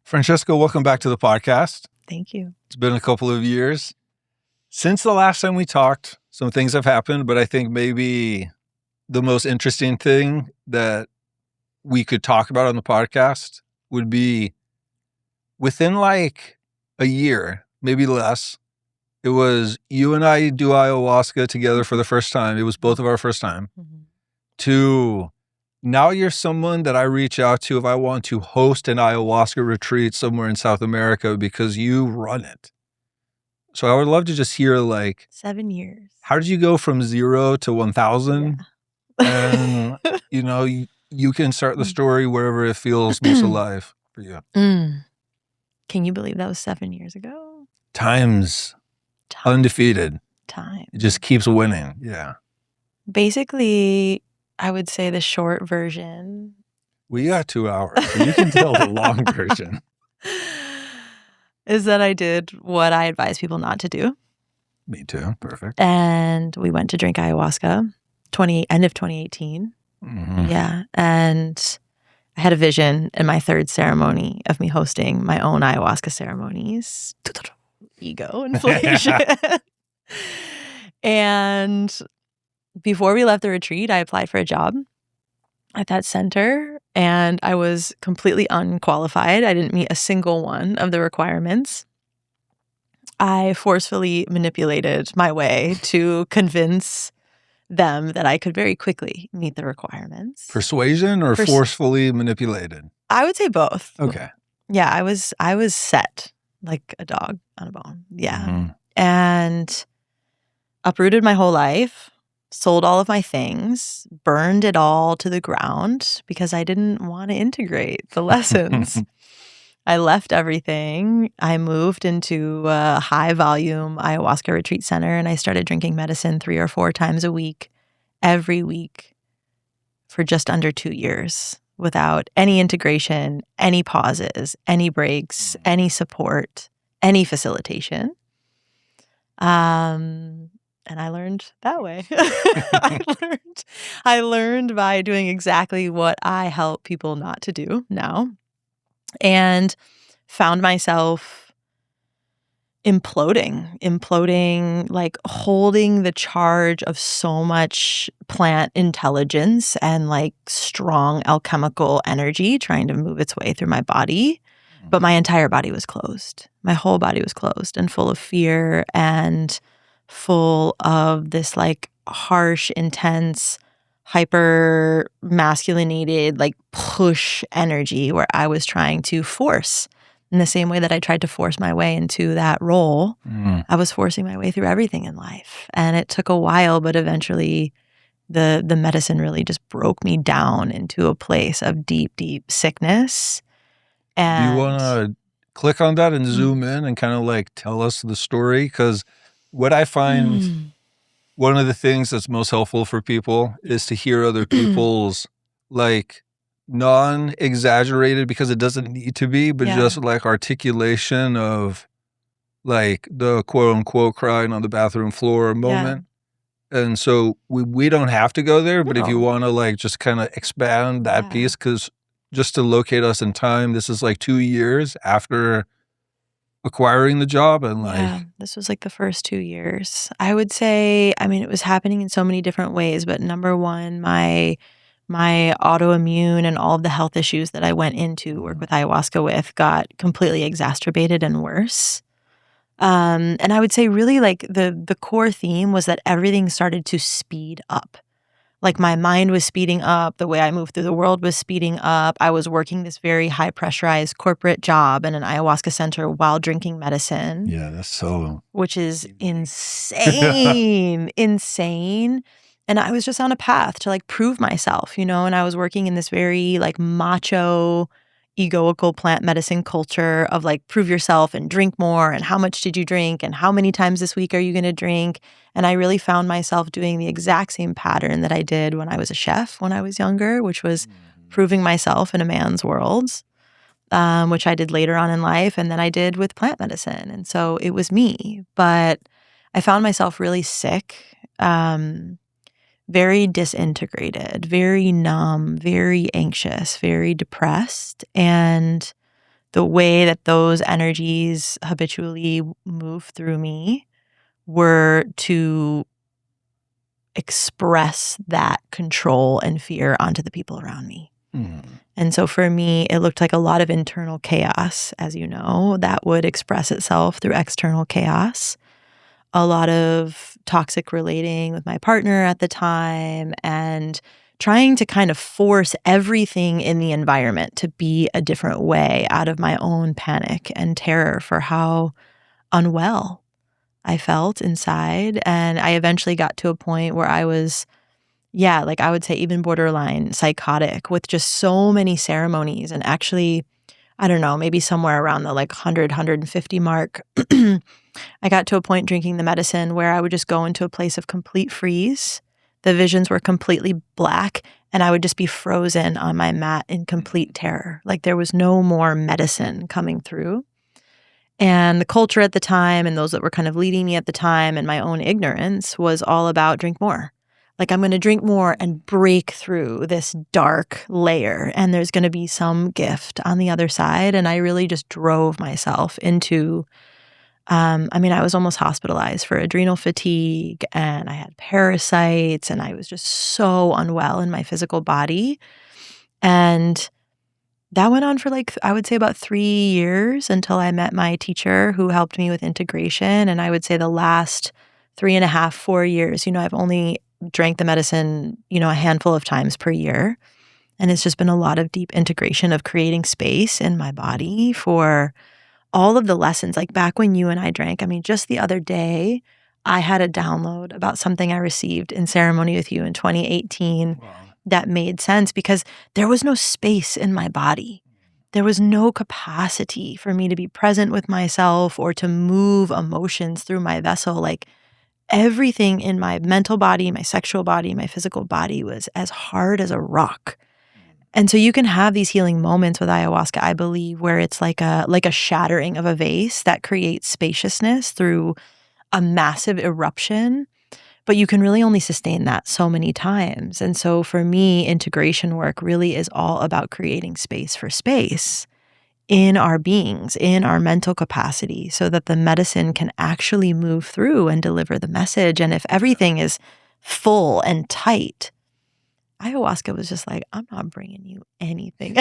Francesca, welcome back to the podcast. Thank you. It's been a couple of years. Since the last time we talked, some things have happened, but I think maybe the most interesting thing that we could talk about on the podcast would be within like a year, maybe less, it was you and I do ayahuasca together for the first time. It was both of our first time. Mm-hmm. To now you're someone that I reach out to if I want to host an ayahuasca retreat somewhere in South America because you run it. So I would love to just hear like 7 years. How did you go from 0 to 1,000? Yeah. And you know, you can start the story wherever it feels most alive for you. Can you believe that was 7 years ago? Time's undefeated. Time. It just keeps winning. Yeah. Basically, I would say the short version. We got 2 hours, so you can tell the long version. Is that I did what I advise people not to do. Me too. Perfect. And we went to drink ayahuasca, end of 2018. Mm-hmm. Yeah. And I had a vision in my third ceremony of me hosting my own ayahuasca ceremonies. Ego inflation. And before we left the retreat, I applied for a job at that center, and I was completely unqualified. I didn't meet a single one of the requirements. I forcefully manipulated my way to convince them that I could very quickly meet the requirements. Persuasion or forcefully manipulated? I would say both. Okay. Yeah, I was set like a dog on a bone. Yeah. Mm-hmm. And uprooted my whole life, sold all of my things, burned it all to the ground because I didn't want to integrate the lessons. I left everything. I moved into a high volume ayahuasca retreat center, and I started drinking medicine 3 or 4 times a week, every week for just under 2 years without any integration, any pauses, any breaks, any support, any facilitation. And I learned that way. I learned by doing exactly what I help people not to do now. And found myself imploding, like holding the charge of so much plant intelligence and like strong alchemical energy trying to move its way through my body. But my entire body was closed. My whole body was closed and full of fear and full of this like harsh, intense, hyper masculinated, like push energy where I was trying to force in the same way that I tried to force my way into that role. I was forcing my way through everything in life. And it took a while, but eventually the medicine really just broke me down into a place of deep, deep sickness. And do you want to click on that and zoom in and kind of like tell us the story? Because what I find one of the things that's most helpful for people is to hear other people's like non-exaggerated, because it doesn't need to be, but just like articulation of like the quote unquote crying on the bathroom floor moment. And so we don't have to go there, but if you want to like just kind of expand that piece, because just to locate us in time, this is like 2 years after acquiring the job. And like this was like the first 2 years. I would say, I mean, it was happening in so many different ways, but number one, my autoimmune and all of the health issues that I went into work with ayahuasca with got completely exacerbated and worse. And I would say really like the core theme was that everything started to speed up. Like my mind was speeding up, the way I moved through the world was speeding up. I was working this very high pressurized corporate job in an ayahuasca center while drinking medicine. Yeah, that's so... which is insane, insane. And I was just on a path to like prove myself, you know, and I was working in this very like macho, egoical plant medicine culture of like prove yourself and drink more and how much did you drink and how many times this week are you going to drink. And I really found myself doing the exact same pattern that I did when I was a chef when I was younger, which was proving myself in a man's world, which I did later on in life. And then I did with plant medicine. And so it was me. But I found myself really sick, very disintegrated, very numb, very anxious, very depressed, and the way that those energies habitually move through me were to express that control and fear onto the people around me. And so for me, it looked like a lot of internal chaos, as you know, that would express itself through external chaos. A lot of toxic relating with my partner at the time and trying to kind of force everything in the environment to be a different way out of my own panic and terror for how unwell I felt inside. And I eventually got to a point where I was, like I would say even borderline psychotic with just so many ceremonies. And actually, I don't know, maybe somewhere around the like 100, 150 mark, I got to a point drinking the medicine where I would just go into a place of complete freeze. The visions were completely black and I would just be frozen on my mat in complete terror. Like there was no more medicine coming through. And the culture at the time and those that were kind of leading me at the time and my own ignorance was all about drink more. Like I'm going to drink more and break through this dark layer and there's going to be some gift on the other side. And I really just drove myself into, I was almost hospitalized for adrenal fatigue and I had parasites and I was just so unwell in my physical body. And that went on for I would say about 3 years until I met my teacher who helped me with integration. And I would say the last 3.5, 4 years, I've only drank the medicine, a handful of times per year. And it's just been a lot of deep integration of creating space in my body for all of the lessons. Like back when you and I drank, just the other day, I had a download about something I received in ceremony with you in 2018. Wow. That made sense because there was no space in my body. There was no capacity for me to be present with myself or to move emotions through my vessel. Like everything in my mental body, my sexual body, my physical body was as hard as a rock. And so you can have these healing moments with ayahuasca, I believe, where it's like a shattering of a vase that creates spaciousness through a massive eruption. But you can really only sustain that so many times. And so for me, integration work really is all about creating space for space in our beings, in our mental capacity, so that the medicine can actually move through and deliver the message. And if everything is full and tight, ayahuasca was just like, I'm not bringing you anything.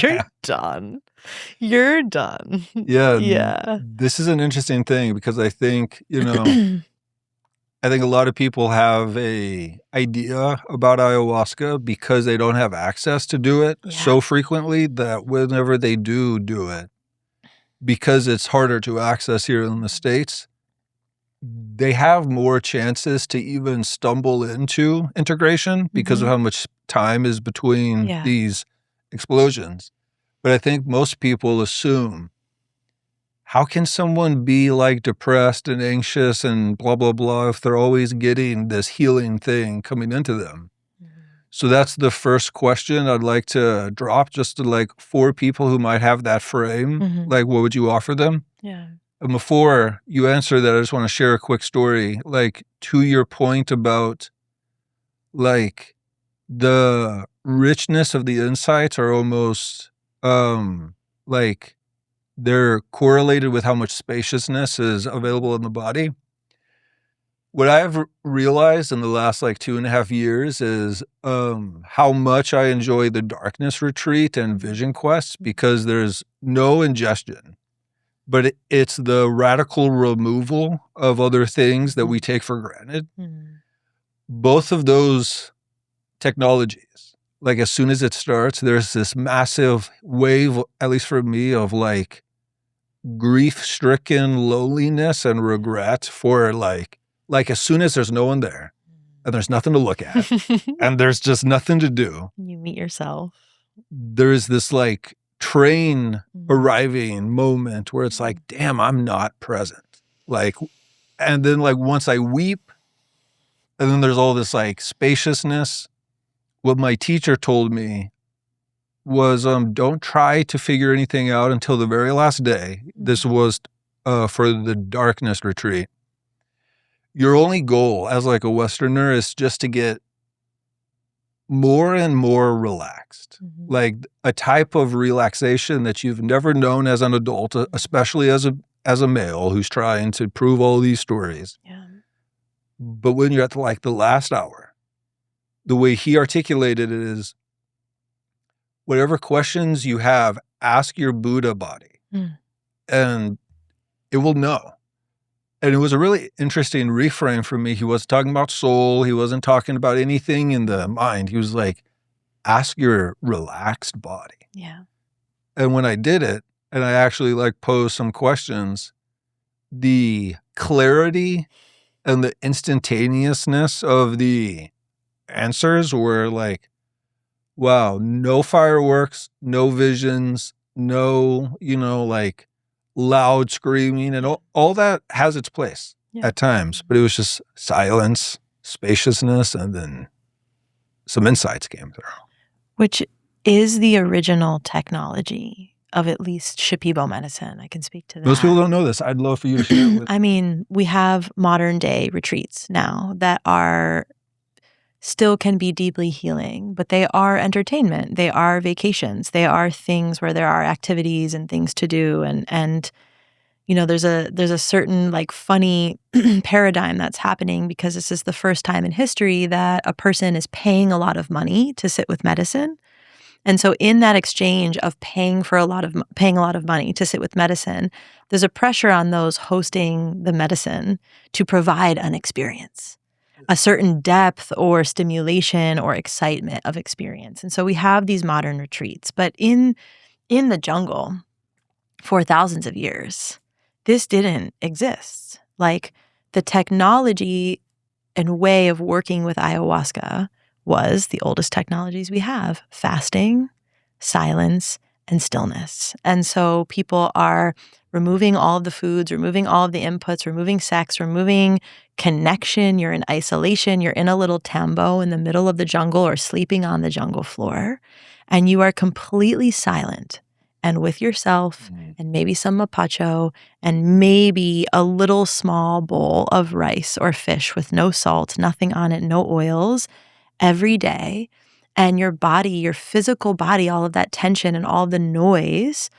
You're done. You're done. Yeah. This is an interesting thing because I think, I think a lot of people have a idea about ayahuasca because they don't have access to do it so frequently that whenever they do it, because it's harder to access here in the States, they have more chances to even stumble into integration because of how much time is between these explosions. But I think most people assume, how can someone be like depressed and anxious and blah, blah, blah if they're always getting this healing thing coming into them? So that's the first question I'd like to drop just to for people who might have that frame. What would you offer them? Yeah. And before you answer that, I just want to share a quick story, to your point about the richness of the insights are almost they're correlated with how much spaciousness is available in the body. What I've realized in the last 2.5 years is how much I enjoy the darkness retreat and vision quest because there's no ingestion, but it's the radical removal of other things that we take for granted. Both of those technologies, as soon as it starts, there's this massive wave, at least for me, of grief-stricken loneliness and regret for as soon as there's no one there and there's nothing to look at and there's just nothing to do. You meet yourself. There's this train arriving moment where it's damn, I'm not present. And then once I weep, and then there's all this spaciousness. What my teacher told me was, don't try to figure anything out until the very last day. This was for the darkness retreat. Your only goal as a Westerner is just to get more and more relaxed, Mm-hmm. like a type of relaxation that you've never known as an adult, especially as a male who's trying to prove all these stories. Yeah. But when you're at the last hour, the way he articulated it is, whatever questions you have, ask your Buddha body, and it will know. And it was a really interesting reframe for me. He wasn't talking about soul. He wasn't talking about anything in the mind. He was like, ask your relaxed body. Yeah. And when I did it, and I actually posed some questions, the clarity and the instantaneousness of the answers were like, wow, no fireworks, no visions, no, loud screaming, and all that has its place at times, but it was just silence, spaciousness, and then some insights came through. Which is the original technology of at least Shipibo medicine. I can speak to that. Most people don't know this. I'd love for you to share it with. I mean, we have modern day retreats now that are still can be deeply healing, but they are entertainment. They are vacations. They are things where there are activities and things to do. And there's a certain funny paradigm that's happening because this is the first time in history that a person is paying a lot of money to sit with medicine. And so in that exchange of paying a lot of money to sit with medicine, there's a pressure on those hosting the medicine to provide an experience, a certain depth or stimulation or excitement of experience. And so we have these modern retreats, but in the jungle for thousands of years, this didn't exist. The technology and way of working with ayahuasca was the oldest technologies we have: fasting, silence, and stillness. And so people are removing all of the foods, removing all of the inputs, removing sex, removing connection. You're in isolation. You're in a little tambo in the middle of the jungle or sleeping on the jungle floor, and you are completely silent and with yourself and maybe some mapacho and maybe a little small bowl of rice or fish with no salt, nothing on it, no oils, every day. And your body, your physical body, all of that tension and all of the noise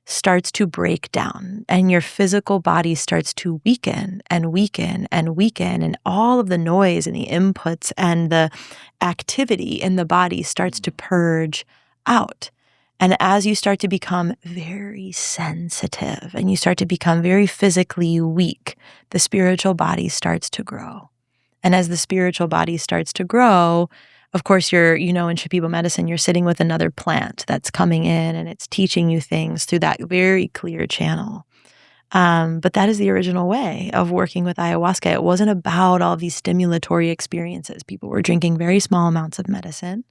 starts to break down, and your physical body starts to weaken and weaken and weaken, and all of the noise and the inputs and the activity in the body starts to purge out. And as you start to become very sensitive and you start to become very physically weak, the spiritual body starts to grow. And as the spiritual body starts to grow, of course, you're, in Shipibo medicine, you're sitting with another plant that's coming in and it's teaching you things through that very clear channel. But that is the original way of working with ayahuasca. It wasn't about all these stimulatory experiences. People were drinking very small amounts of medicine,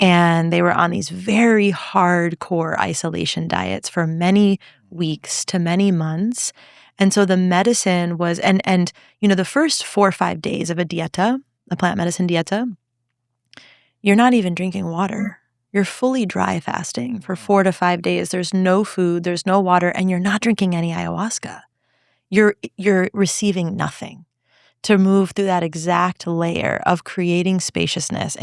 and they were on these very hardcore isolation diets for many weeks to many months. And so the medicine was, and the first 4 or 5 days of a dieta, a plant medicine dieta, you're not even drinking water. You're fully dry fasting for 4 to 5 days. There's no food, there's no water, and you're not drinking any ayahuasca. You're receiving nothing to move through that exact layer of creating spaciousness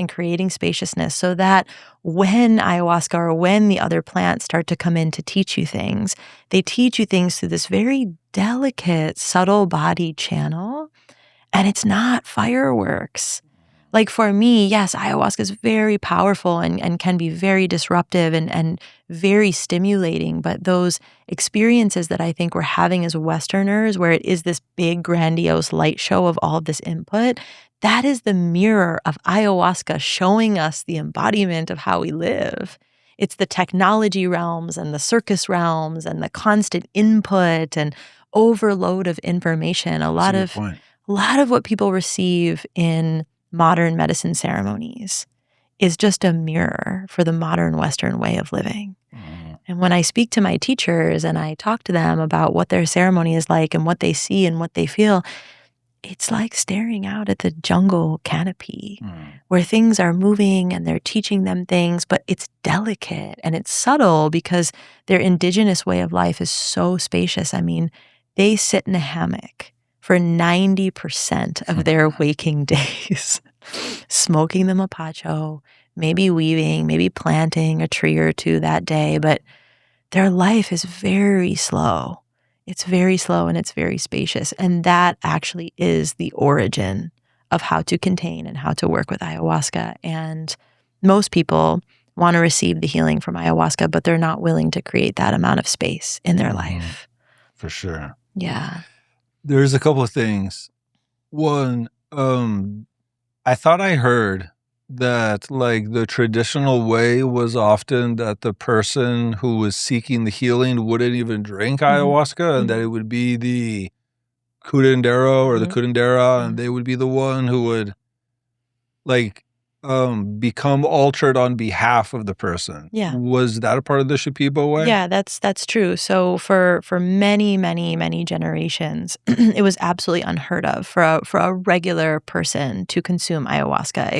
so that when ayahuasca or when the other plants start to come in to teach you things, they teach you things through this very delicate, subtle body channel, and it's not fireworks. For me, yes, ayahuasca is very powerful and can be very disruptive and very stimulating. But those experiences that I think we're having as Westerners, where it is this big, grandiose light show of all of this input, that is the mirror of ayahuasca showing us the embodiment of how we live. It's the technology realms and the circus realms and the constant input and overload of information. A lot of what people receive in modern medicine ceremonies is just a mirror for the modern Western way of living. And when I speak to my teachers and I talk to them about what their ceremony is like and what they see and what they feel, it's like staring out at the jungle canopy where things are moving and they're teaching them things, but it's delicate and it's subtle because their indigenous way of life is so spacious. I mean, they sit in a hammock for 90% of their waking days, smoking the mapacho, maybe weaving, maybe planting a tree or two that day, but their life is very slow. It's very slow and it's very spacious. And that actually is the origin of how to contain and how to work with ayahuasca. And most people want to receive the healing from ayahuasca, but they're not willing to create that amount of space in their life. For sure. Yeah. There's a couple of things. One, I thought I heard that like the traditional way was often that the person who was seeking the healing wouldn't even drink ayahuasca, and that it would be the curandero or the curandera, and they would be the one who would like become altered on behalf of the person. Yeah. Was that a part of the Shipibo way? Yeah, that's true. So for many, many, many generations, it was absolutely unheard of for a regular person to consume ayahuasca.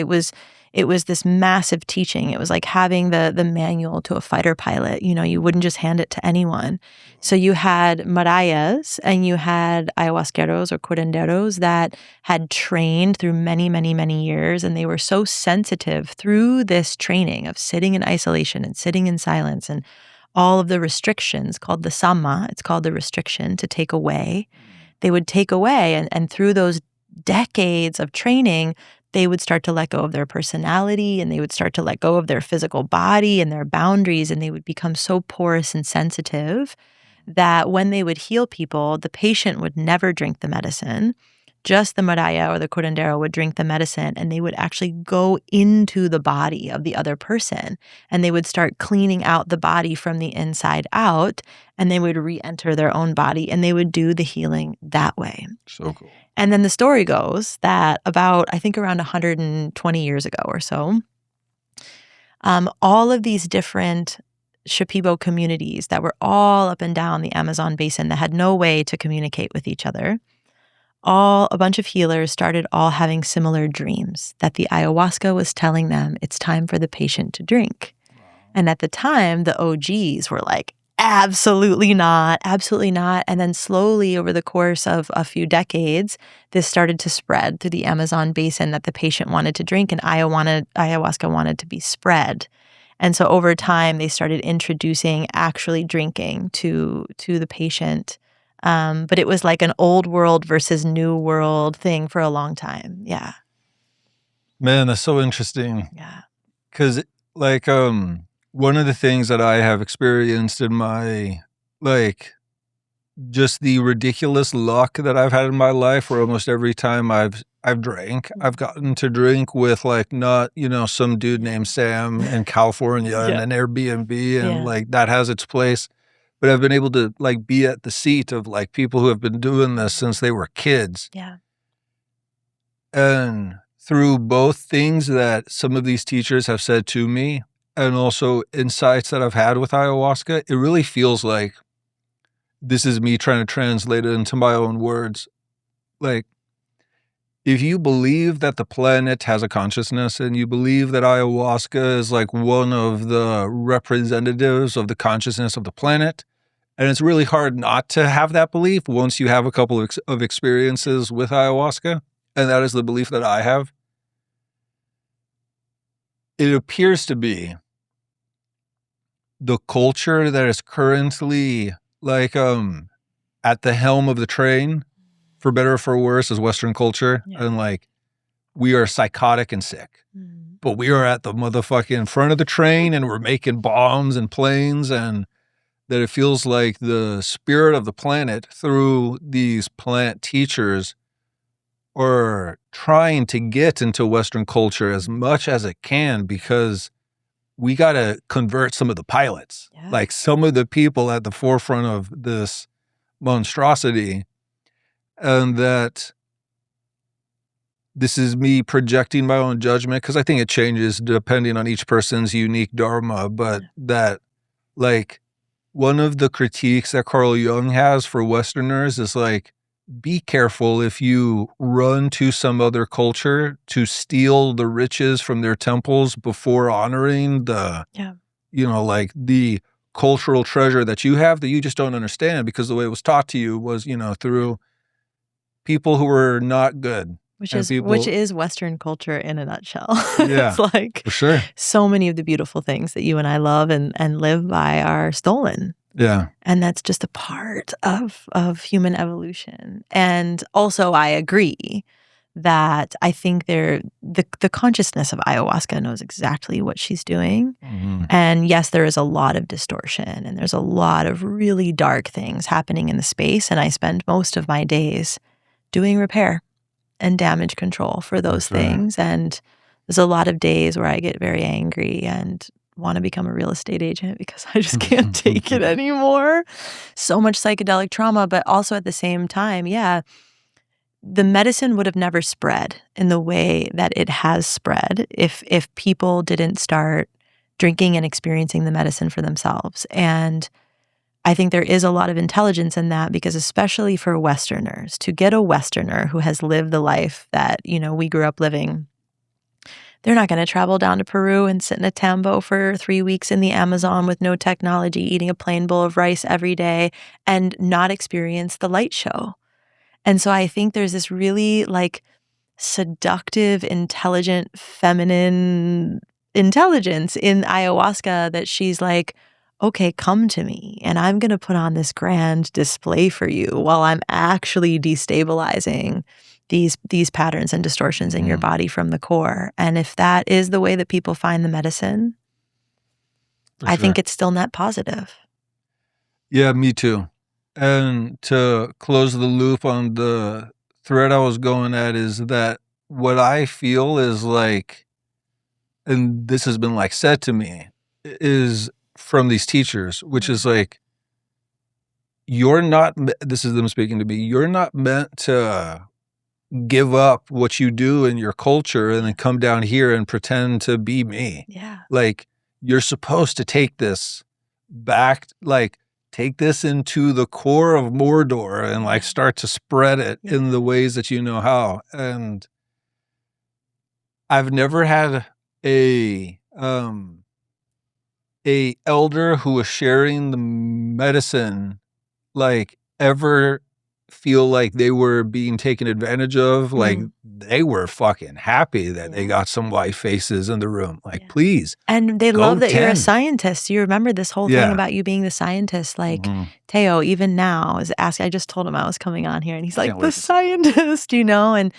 It was this massive teaching. It was like having the manual to a fighter pilot. You know, you wouldn't just hand it to anyone. So you had marayas and you had ayahuasqueros or curanderos that had trained through many, many, many years. And they were so sensitive through this training of sitting in isolation and sitting in silence and all of the restrictions called the sama. It's called the restriction to take away. They would take away. And through those decades of training, they would start to let go of their personality and they would start to let go of their physical body and their boundaries. And they would become so porous and sensitive that when they would heal people, the patient would never drink the medicine. Just the maraya or the curandero would drink the medicine and they would actually go into the body of the other person and they would start cleaning out the body from the inside out and they would re-enter their own body and they would do the healing that way. So cool. And then the story goes that about, I think around 120 years ago or so, all of these different Shipibo communities that were all up and down the Amazon basin that had no way to communicate with each other, a bunch of healers started all having similar dreams that the ayahuasca was telling them it's time for the patient to drink. And at the time, the OGs were like, absolutely not, absolutely not. And then slowly over the course of a few decades, this started to spread through the Amazon basin that the patient wanted to drink and ayahuasca wanted to be spread. And so over time, they started introducing actually drinking to the patient. But it was like an old world versus new world thing for a long time. Yeah. Man, that's so interesting. Yeah. Because like, one of the things that I have experienced in my, like, just the ridiculous luck that I've had in my life where almost every time I've drank, I've gotten to drink with like not, some dude named Sam in California and an Airbnb and like that has its place. But I've been able to like be at the seat of like people who have been doing this since they were kids. Yeah. And through both things that some of these teachers have said to me and also insights that I've had with ayahuasca, it really feels like this is me trying to translate it into my own words. Like, if you believe that the planet has a consciousness and you believe that ayahuasca is like one of the representatives of the consciousness of the planet, and it's really hard not to have that belief once you have a couple of experiences with ayahuasca, and that is the belief that I have, it appears to be the culture that is currently like at the helm of the train, for better or for worse, is Western culture. Yeah. And like we are psychotic and sick. Mm. But we are at the motherfucking front of the train and we're making bombs and planes, and that it feels like the spirit of the planet through these plant teachers are trying to get into Western culture as much as it can, because we got to convert some of the pilots, like some of the people at the forefront of this monstrosity. And that this is me projecting my own judgment, because I think it changes depending on each person's unique dharma, but that like one of the critiques that Carl Jung has for Westerners is like, be careful if you run to some other culture to steal the riches from their temples before honoring the, like the cultural treasure that you have that you just don't understand, because the way it was taught to you was, through people who were not good. Which And people, is Western culture in a nutshell. yeah, It's like for sure. so many of the beautiful things that you and I love and live by are stolen. Yeah. And that's just a part of human evolution. And also I agree that I think the consciousness of ayahuasca knows exactly what she's doing. Mm-hmm. And yes, there is a lot of distortion and there's a lot of really dark things happening in the space. And I spend most of my days doing repair and damage control for those things. And there's a lot of days where I get very angry and want to become a real estate agent because I just can't take it anymore. So much psychedelic trauma, but also at the same time, yeah, the medicine would have never spread in the way that it has spread if people didn't start drinking and experiencing the medicine for themselves. And I think there is a lot of intelligence in that because especially for Westerners, to get a Westerner who has lived the life that, we grew up living, they're not going to travel down to Peru and sit in a tambo for 3 weeks in the Amazon with no technology, eating a plain bowl of rice every day and not experience the light show. And so I think there's this really seductive, intelligent, feminine intelligence in ayahuasca that she's like, okay, come to me and I'm going to put on this grand display for you while I'm actually destabilizing these patterns and distortions in your body from the core. And if that is the way that people find the medicine, I think it's still net positive. Yeah, me too. And to close the loop on the thread I was going at is that what I feel is and this has been said to me, is from these teachers, which is you're not, this is them speaking to me, you're not meant to give up what you do in your culture and then come down here and pretend to be me. Yeah. You're supposed to take this back, take this into the core of Mordor and start to spread it in the ways that you know how. And I've never had a elder who was sharing the medicine ever feel like they were being taken advantage of. They were fucking happy that they got some white faces in the room. Please. And they love that you're a scientist. You remember this whole thing about you being the scientist. Teo, even now, is asking. I just told him I was coming on here and he's like, the scientist, and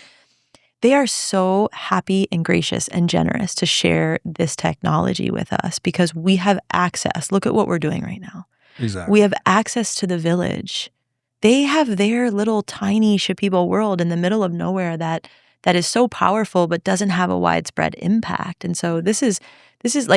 they are so happy and gracious and generous to share this technology with us because we have access. Look at what we're doing right now. Exactly. We have access to the village. They have their little tiny Shipibo world in the middle of nowhere that is so powerful but doesn't have a widespread impact. And so this is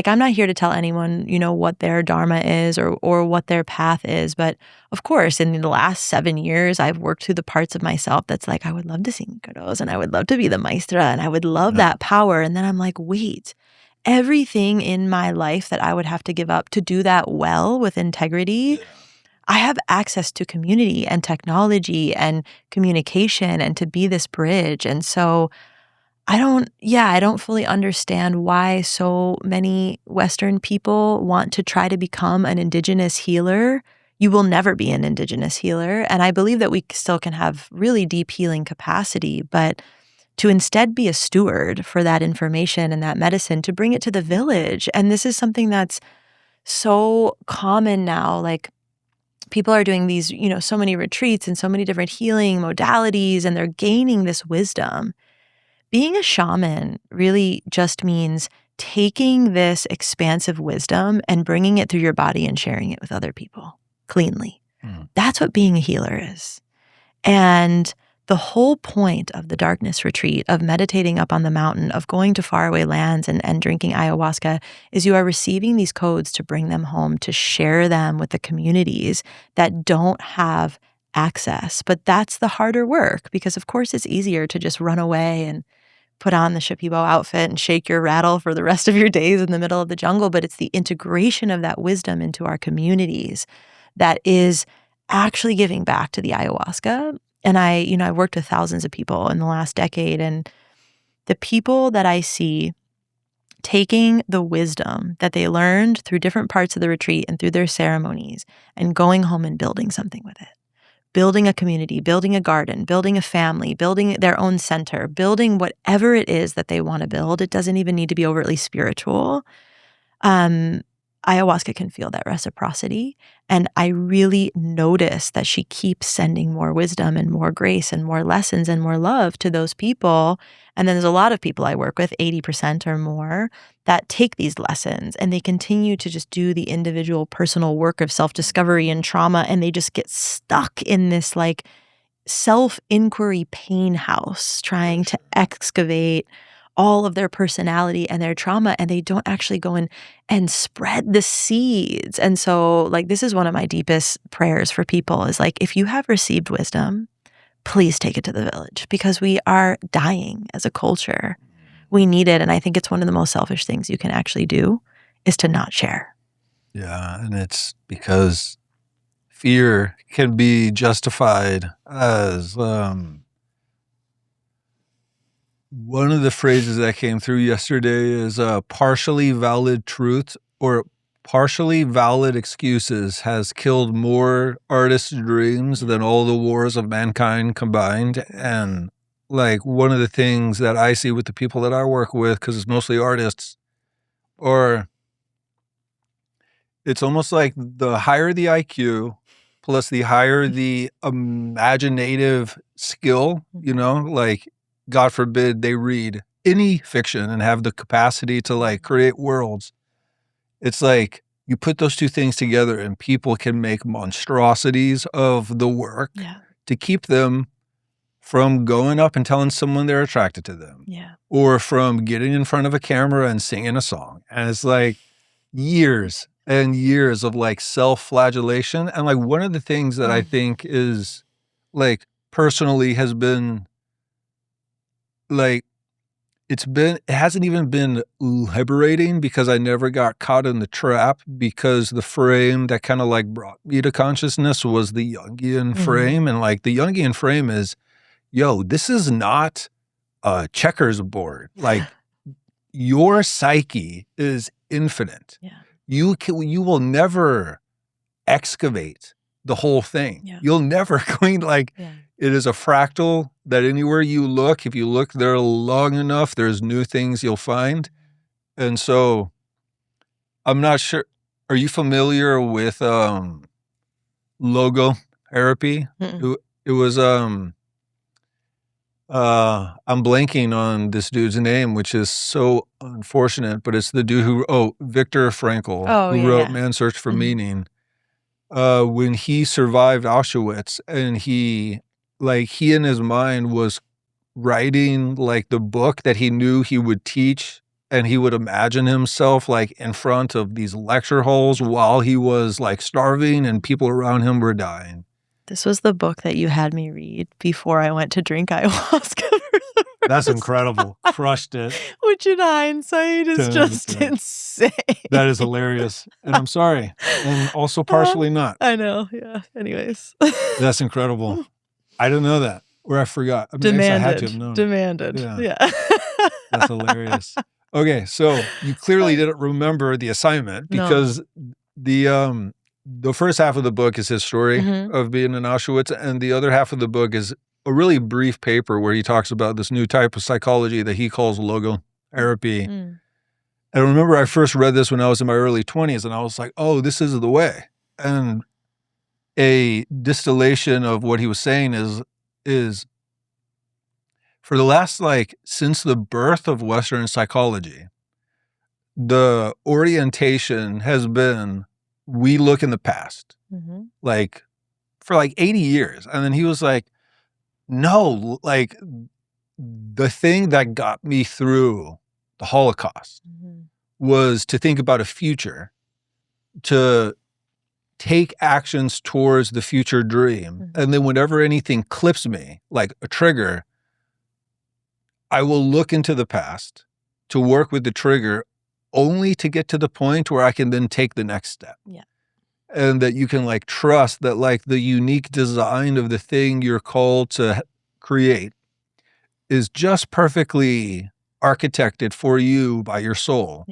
I'm not here to tell anyone, what their dharma is or what their path is. But of course, in the last 7 years, I've worked through the parts of myself that's I would love to sing ikaros and I would love to be the maestra and I would love that power. And then I'm like, wait, everything in my life that I would have to give up to do that well with integrity, I have access to community and technology and communication and to be this bridge. And so I don't fully understand why so many Western people want to try to become an indigenous healer. You will never be an indigenous healer. And I believe that we still can have really deep healing capacity, but to instead be a steward for that information and that medicine, to bring it to the village. And this is something that's so common now. People are doing these, so many retreats and so many different healing modalities, and they're gaining this wisdom. Being a shaman really just means taking this expansive wisdom and bringing it through your body and sharing it with other people cleanly. That's what being a healer is. And the whole point of the darkness retreat, of meditating up on the mountain, of going to faraway lands and drinking ayahuasca, is you are receiving these codes to bring them home, to share them with the communities that don't have access. But that's the harder work because, of course, it's easier to just run away and put on the Shipibo outfit and shake your rattle for the rest of your days in the middle of the jungle. But it's the integration of that wisdom into our communities that is actually giving back to the ayahuasca. And I've worked with thousands of people in the last decade, and the people that I see taking the wisdom that they learned through different parts of the retreat and through their ceremonies and going home and building something with it, building a community, building a garden, building a family, building their own center, building whatever it is that they want to build. It doesn't even need to be overtly spiritual. Ayahuasca can feel that reciprocity. And I really notice that she keeps sending more wisdom and more grace and more lessons and more love to those people. And then there's a lot of people I work with, 80% or more, that take these lessons and they continue to just do the individual personal work of self-discovery and trauma. And they just get stuck in this like self-inquiry pain house, trying to excavate all of their personality and their trauma, and they don't actually go in and spread the seeds. And so like, this is one of my deepest prayers for people is like, if you have received wisdom, please take it to the village, because we are dying as a culture. We need it. And I think it's one of the most selfish things you can actually do is to not share. Yeah. And it's because fear can be justified as, one of the phrases that came through yesterday is partially valid truth or partially valid excuses has killed more artists' dreams than all the wars of mankind combined. And like one of the things that I see with the people that I work with, because it's mostly artists, or it's almost like the higher the IQ plus the higher the imaginative skill, you know, like God forbid they read any fiction and have the capacity to like create worlds. It's like you put those two things together and people can make monstrosities of the work to keep them from going up and telling someone they're attracted to them, or from getting in front of a camera and singing a song. And it's like years and years of like self-flagellation. And like one of the things that I think is like personally has been like, it hasn't even been liberating because I never got caught in the trap, because the frame that kind of like brought me to consciousness was the Jungian frame. And like the Jungian frame is, yo, this is not a checkers board. Like your psyche is infinite. You will never excavate the whole thing. You'll never going like, it is a fractal that anywhere you look, if you look there long enough, there's new things you'll find. And so I'm not sure, are you familiar with logotherapy? It was, I'm blanking on this dude's name, which is so unfortunate, but it's the dude Viktor Frankl, who wrote Man's Search for Meaning. When he survived Auschwitz and he in his mind was writing like the book that he knew he would teach, and he would imagine himself like in front of these lecture halls while he was like starving and people around him were dying. This was the book that you had me read before I went to drink ayahuasca. That's incredible. Crushed it. Which in hindsight is just insane. That is hilarious. And I'm sorry. And also partially not. I know. Yeah. Anyways. That's incredible. I didn't know that. Or I forgot. I mean, I had to have known. Demanded. Yeah. That's hilarious. Okay. So you clearly didn't remember the assignment, because the first half of the book is his story of being in Auschwitz. And the other half of the book is a really brief paper where he talks about this new type of psychology that he calls logotherapy. And I remember I first read this when I was in my early 20s, and I was like, oh, this is the way. And a distillation of what he was saying is for the last, like, since the birth of Western psychology, the orientation has been, we look in the past, like for like 80 years. And then he was like, no, like the thing that got me through the Holocaust was to think about a future, to take actions towards the future dream. And then whenever anything clips me, like a trigger, I will look into the past to work with the trigger only to get to the point where I can then take the next step. And that you can like trust that like the unique design of the thing you're called to create is just perfectly architected for you by your soul.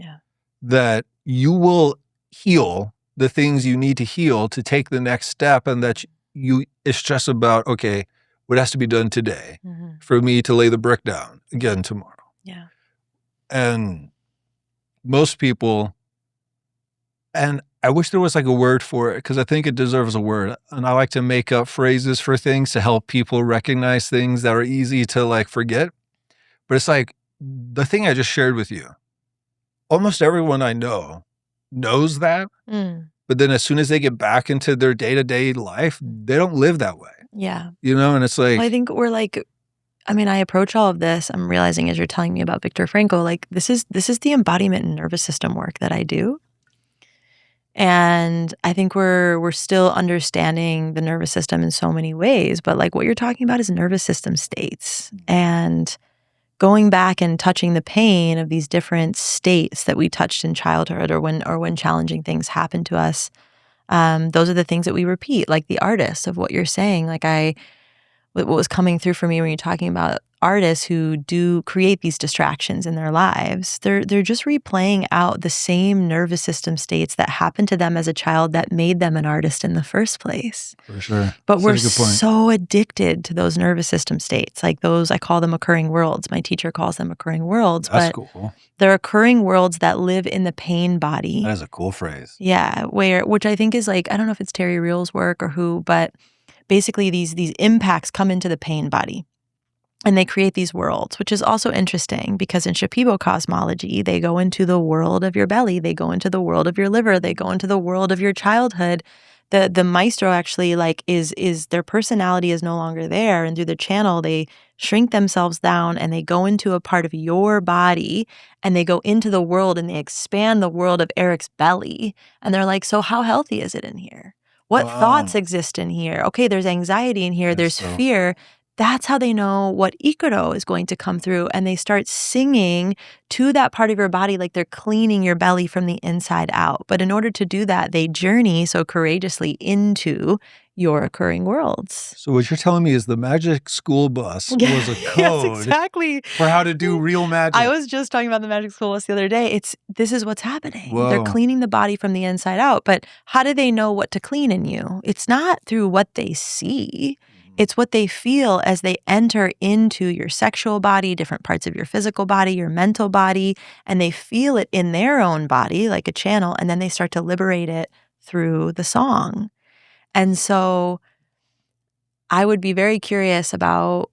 That you will heal the things you need to heal to take the next step, and that it's just about, okay, what has to be done today for me to lay the brick down again tomorrow. Yeah. And most people, and I wish there was like a word for it because I think it deserves a word. And I like to make up phrases for things to help people recognize things that are easy to like forget. But it's like the thing I just shared with you. Almost everyone I know knows that. But then as soon as they get back into their day-to-day life, they don't live that way. Yeah. You know, and it's like, well, I think we're like, I mean, I approach all of this, I'm realizing as you're telling me about Viktor Frankl, like this is the embodiment and nervous system work that I do. And I think we're still understanding the nervous system in so many ways, but like what you're talking about is nervous system states and going back and touching the pain of these different states that we touched in childhood or when challenging things happen to us. Those are the things that we repeat, like the artist of what you're saying. Like what was coming through for me when you're talking about artists who do create these distractions in their lives, they're just replaying out the same nervous system states that happened to them as a child that made them an artist in the first place. For sure. But we're so addicted to those nervous system states, like those, I call them occurring worlds. My teacher calls them occurring worlds. That's but cool. They're occurring worlds that live in the pain body. That is a cool phrase. Yeah, which I think is like, I don't know if it's Terry Real's work or who, but basically these impacts come into the pain body. And they create these worlds, which is also interesting because in Shipibo cosmology, they go into the world of your belly, they go into the world of your liver, they go into the world of your childhood. The maestro actually like is their personality is no longer there, and through the channel they shrink themselves down and they go into a part of your body and they go into the world and they expand the world of Eric's belly, and they're like, so how healthy is it in here? What thoughts exist in here? Okay, there's anxiety in here, there's fear. That's how they know what ikaro is going to come through. And they start singing to that part of your body like they're cleaning your belly from the inside out. But in order to do that, they journey so courageously into your occurring worlds. So what you're telling me is the magic school bus was a code yes, exactly. for how to do real magic. I was just talking about the magic school bus the other day. This is what's happening. Whoa. They're cleaning the body from the inside out. But how do they know what to clean in you? It's not through what they see. It's what they feel as they enter into your sexual body, different parts of your physical body, your mental body, and they feel it in their own body like a channel, and then they start to liberate it through the song. And so I would be very curious about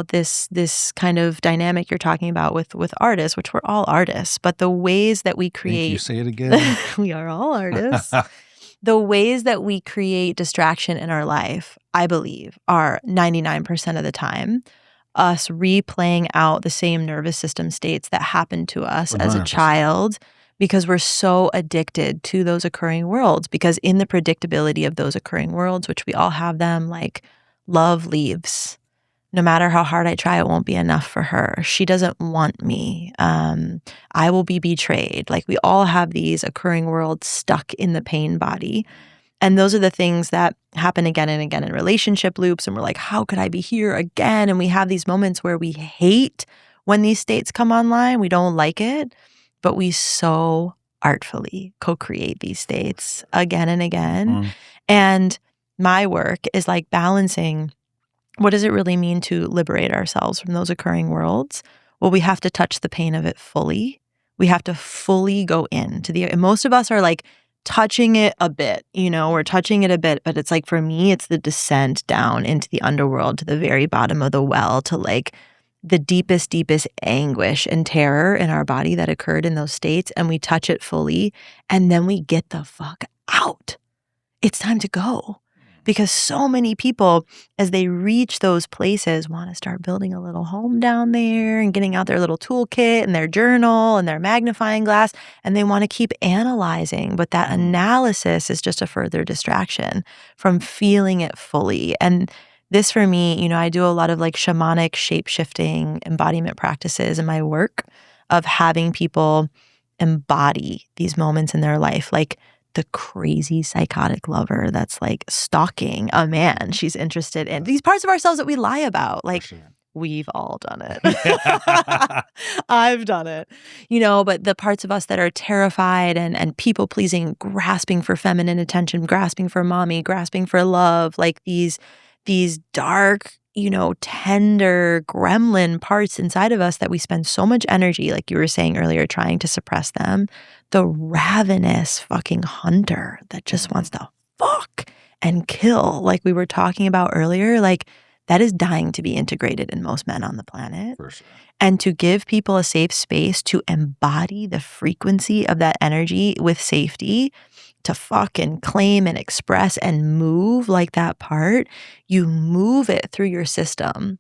this kind of dynamic you're talking about with artists, which we're all artists, but the ways that we create— Thank you, say it again. We are all artists. The ways that we create distraction in our life, I believe, are 99% of the time us replaying out the same nervous system states that happened to us 100%. As a child, because we're so addicted to those occurring worlds. Because in the predictability of those occurring worlds, which we all have them, like love leaves. No matter how hard I try, it won't be enough for her. She doesn't want me. I will be betrayed. Like we all have these occurring worlds stuck in the pain body. And those are the things that happen again and again in relationship loops. And we're like, how could I be here again? And we have these moments where we hate when these states come online. We don't like it, but we so artfully co-create these states again and again. And my work is like balancing, what does it really mean to liberate ourselves from those occurring worlds? Well, we have to touch the pain of it fully. We have to fully go into and most of us are like touching it a bit, we're touching it a bit, but it's like, for me, it's the descent down into the underworld to the very bottom of the well, to like the deepest anguish and terror in our body that occurred in those states. And we touch it fully and then we get the fuck out. It's time to go. Because so many people, as they reach those places, want to start building a little home down there and getting out their little toolkit and their journal and their magnifying glass, and they want to keep analyzing. But that analysis is just a further distraction from feeling it fully. And this, for me, I do a lot of like shamanic shape-shifting embodiment practices in my work of having people embody these moments in their life, like the crazy psychotic lover that's like stalking a man she's interested in. These parts of ourselves that we lie about. Like, we've all done it. I've done it. But the parts of us that are terrified and people-pleasing, grasping for feminine attention, grasping for mommy, grasping for love, like these dark, tender gremlin parts inside of us that we spend so much energy, like you were saying earlier, trying to suppress them. The ravenous fucking hunter that just wants to fuck and kill, like we were talking about earlier, like that is dying to be integrated in most men on the planet. For sure. And to give people a safe space to embody the frequency of that energy with safety, to fuck and claim and express and move like that part, you move it through your system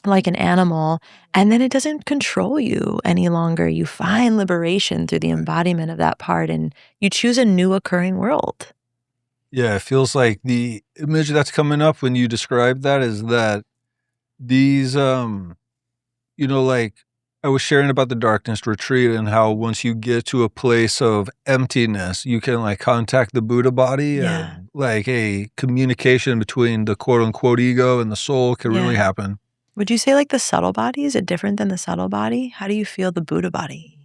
like an animal, and then it doesn't control you any longer. You find liberation through the embodiment of that part, and you choose a new occurring world. Yeah, it feels like the image that's coming up when you describe that is that these, like I was sharing about the darkness retreat and how once you get to a place of emptiness, you can like contact the Buddha body and like a communication between the quote unquote ego and the soul can really happen. Would you say like the subtle body, is it different than the subtle body? How do you feel the Buddha body?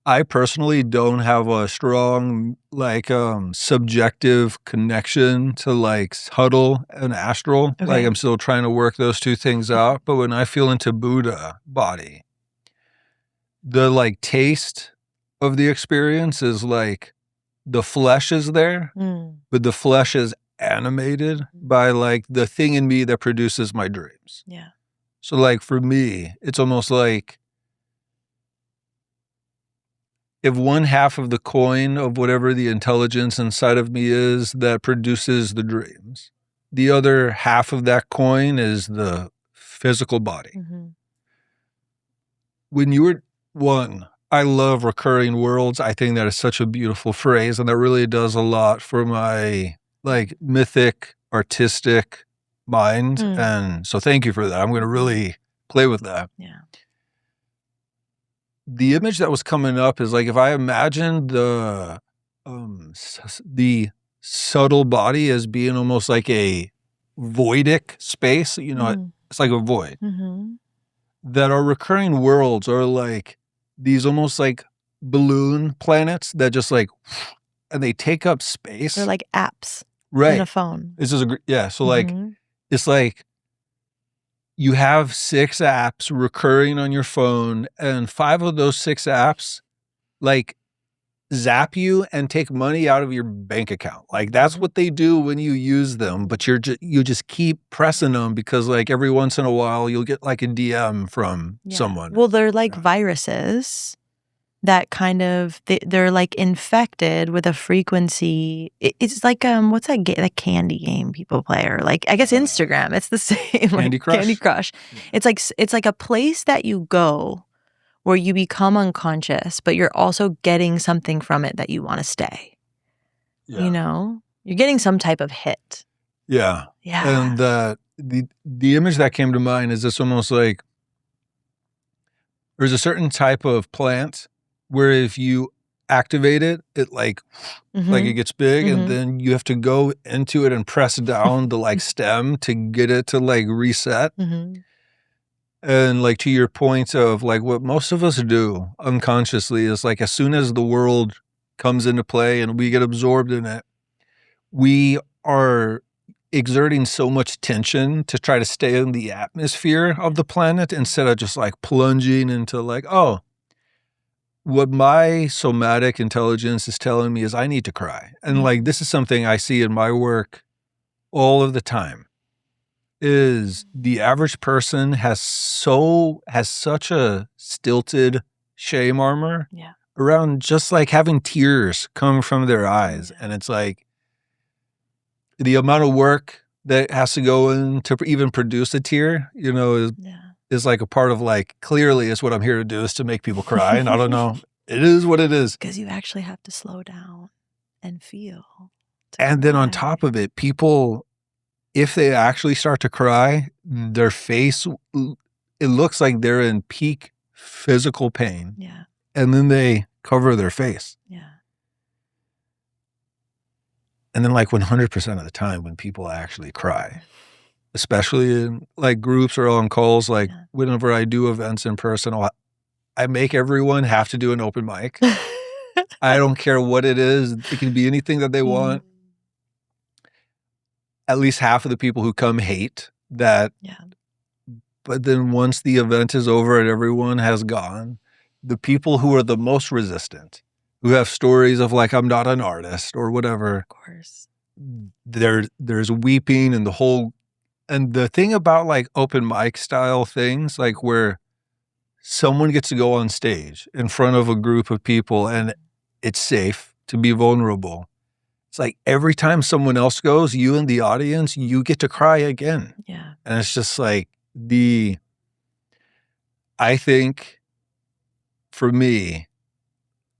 I personally don't have a strong, subjective connection to like subtle and astral. Okay. Like I'm still trying to work those two things out. But when I feel into Buddha body, the like taste of the experience is like the flesh is there, but the flesh is animated by like the thing in me that produces my dreams. Yeah. So like for me, it's almost like if one half of the coin of whatever the intelligence inside of me is that produces the dreams, the other half of that coin is the physical body. Mm-hmm. When you were one, I love recurring worlds. I think that is such a beautiful phrase, and that really does a lot for my like mythic, artistic mind. And so thank you for that. I'm going to really play with that. Yeah. The image that was coming up is like if I imagine the subtle body as being almost like a voidic space, it's like a void. Mm-hmm. That our recurring worlds are like these almost like balloon planets that just like, and they take up space. They're like apps in a phone. This is so like it's like you have 6 apps recurring on your phone, and 5 of those 6 apps like zap you and take money out of your bank account. Like that's what they do when you use them, but you just keep pressing them because like every once in a while you'll get like a DM from someone. Well, they're like viruses that kind of, they're like infected with a frequency. It's like, what's that candy game people play? Or like, I guess Instagram, it's the same. Candy Crush? Candy Crush. It's like a place that you go where you become unconscious, but you're also getting something from it that you want to stay. Yeah. You're getting some type of hit. Yeah. Yeah. And the image that came to mind is this almost like there's a certain type of plant where if you activate it, it like it gets big, and then you have to go into it and press down the like stem to get it to like reset. And like to your point of like what most of us do unconsciously is like as soon as the world comes into play and we get absorbed in it, we are exerting so much tension to try to stay in the atmosphere of the planet instead of just like plunging into like, oh, what my somatic intelligence is telling me is I need to cry. And like, this is something I see in my work all of the time, is the average person has such a stilted shame armor around just like having tears come from their eyes. And it's like the amount of work that has to go in to even produce a tear, is like a part of like, clearly is what I'm here to do is to make people cry. And I don't know, it is what it is. Because you actually have to slow down and feel. And then on top of it, people, if they actually start to cry, their face, it looks like they're in peak physical pain. Yeah. And then they cover their face. Yeah. And then like 100% of the time when people actually cry, especially in like groups or on calls, like whenever I do events in person, I make everyone have to do an open mic. I don't care what it is. It can be anything that they want. At least half of the people who come hate that. Yeah. But then once the event is over and everyone has gone, the people who are the most resistant, who have stories of like, I'm not an artist or whatever. Of course. There's weeping and the whole, and the thing about like open mic style things, like where someone gets to go on stage in front of a group of people and it's safe to be vulnerable. It's like every time someone else goes, you in the audience, you get to cry again. Yeah. And it's just like I think for me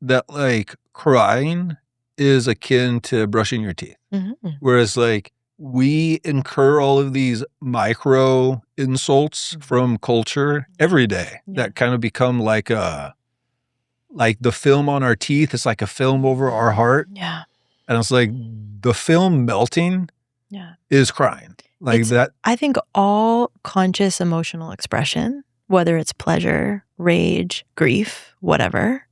that like crying is akin to brushing your teeth. Mm-hmm. Whereas like we incur all of these micro insults from culture every day that kind of become like the film on our teeth. It's like a film over our heart. Yeah. And it's like the film melting is crying. Like that. I think all conscious emotional expression, whether it's pleasure, rage, grief, whatever,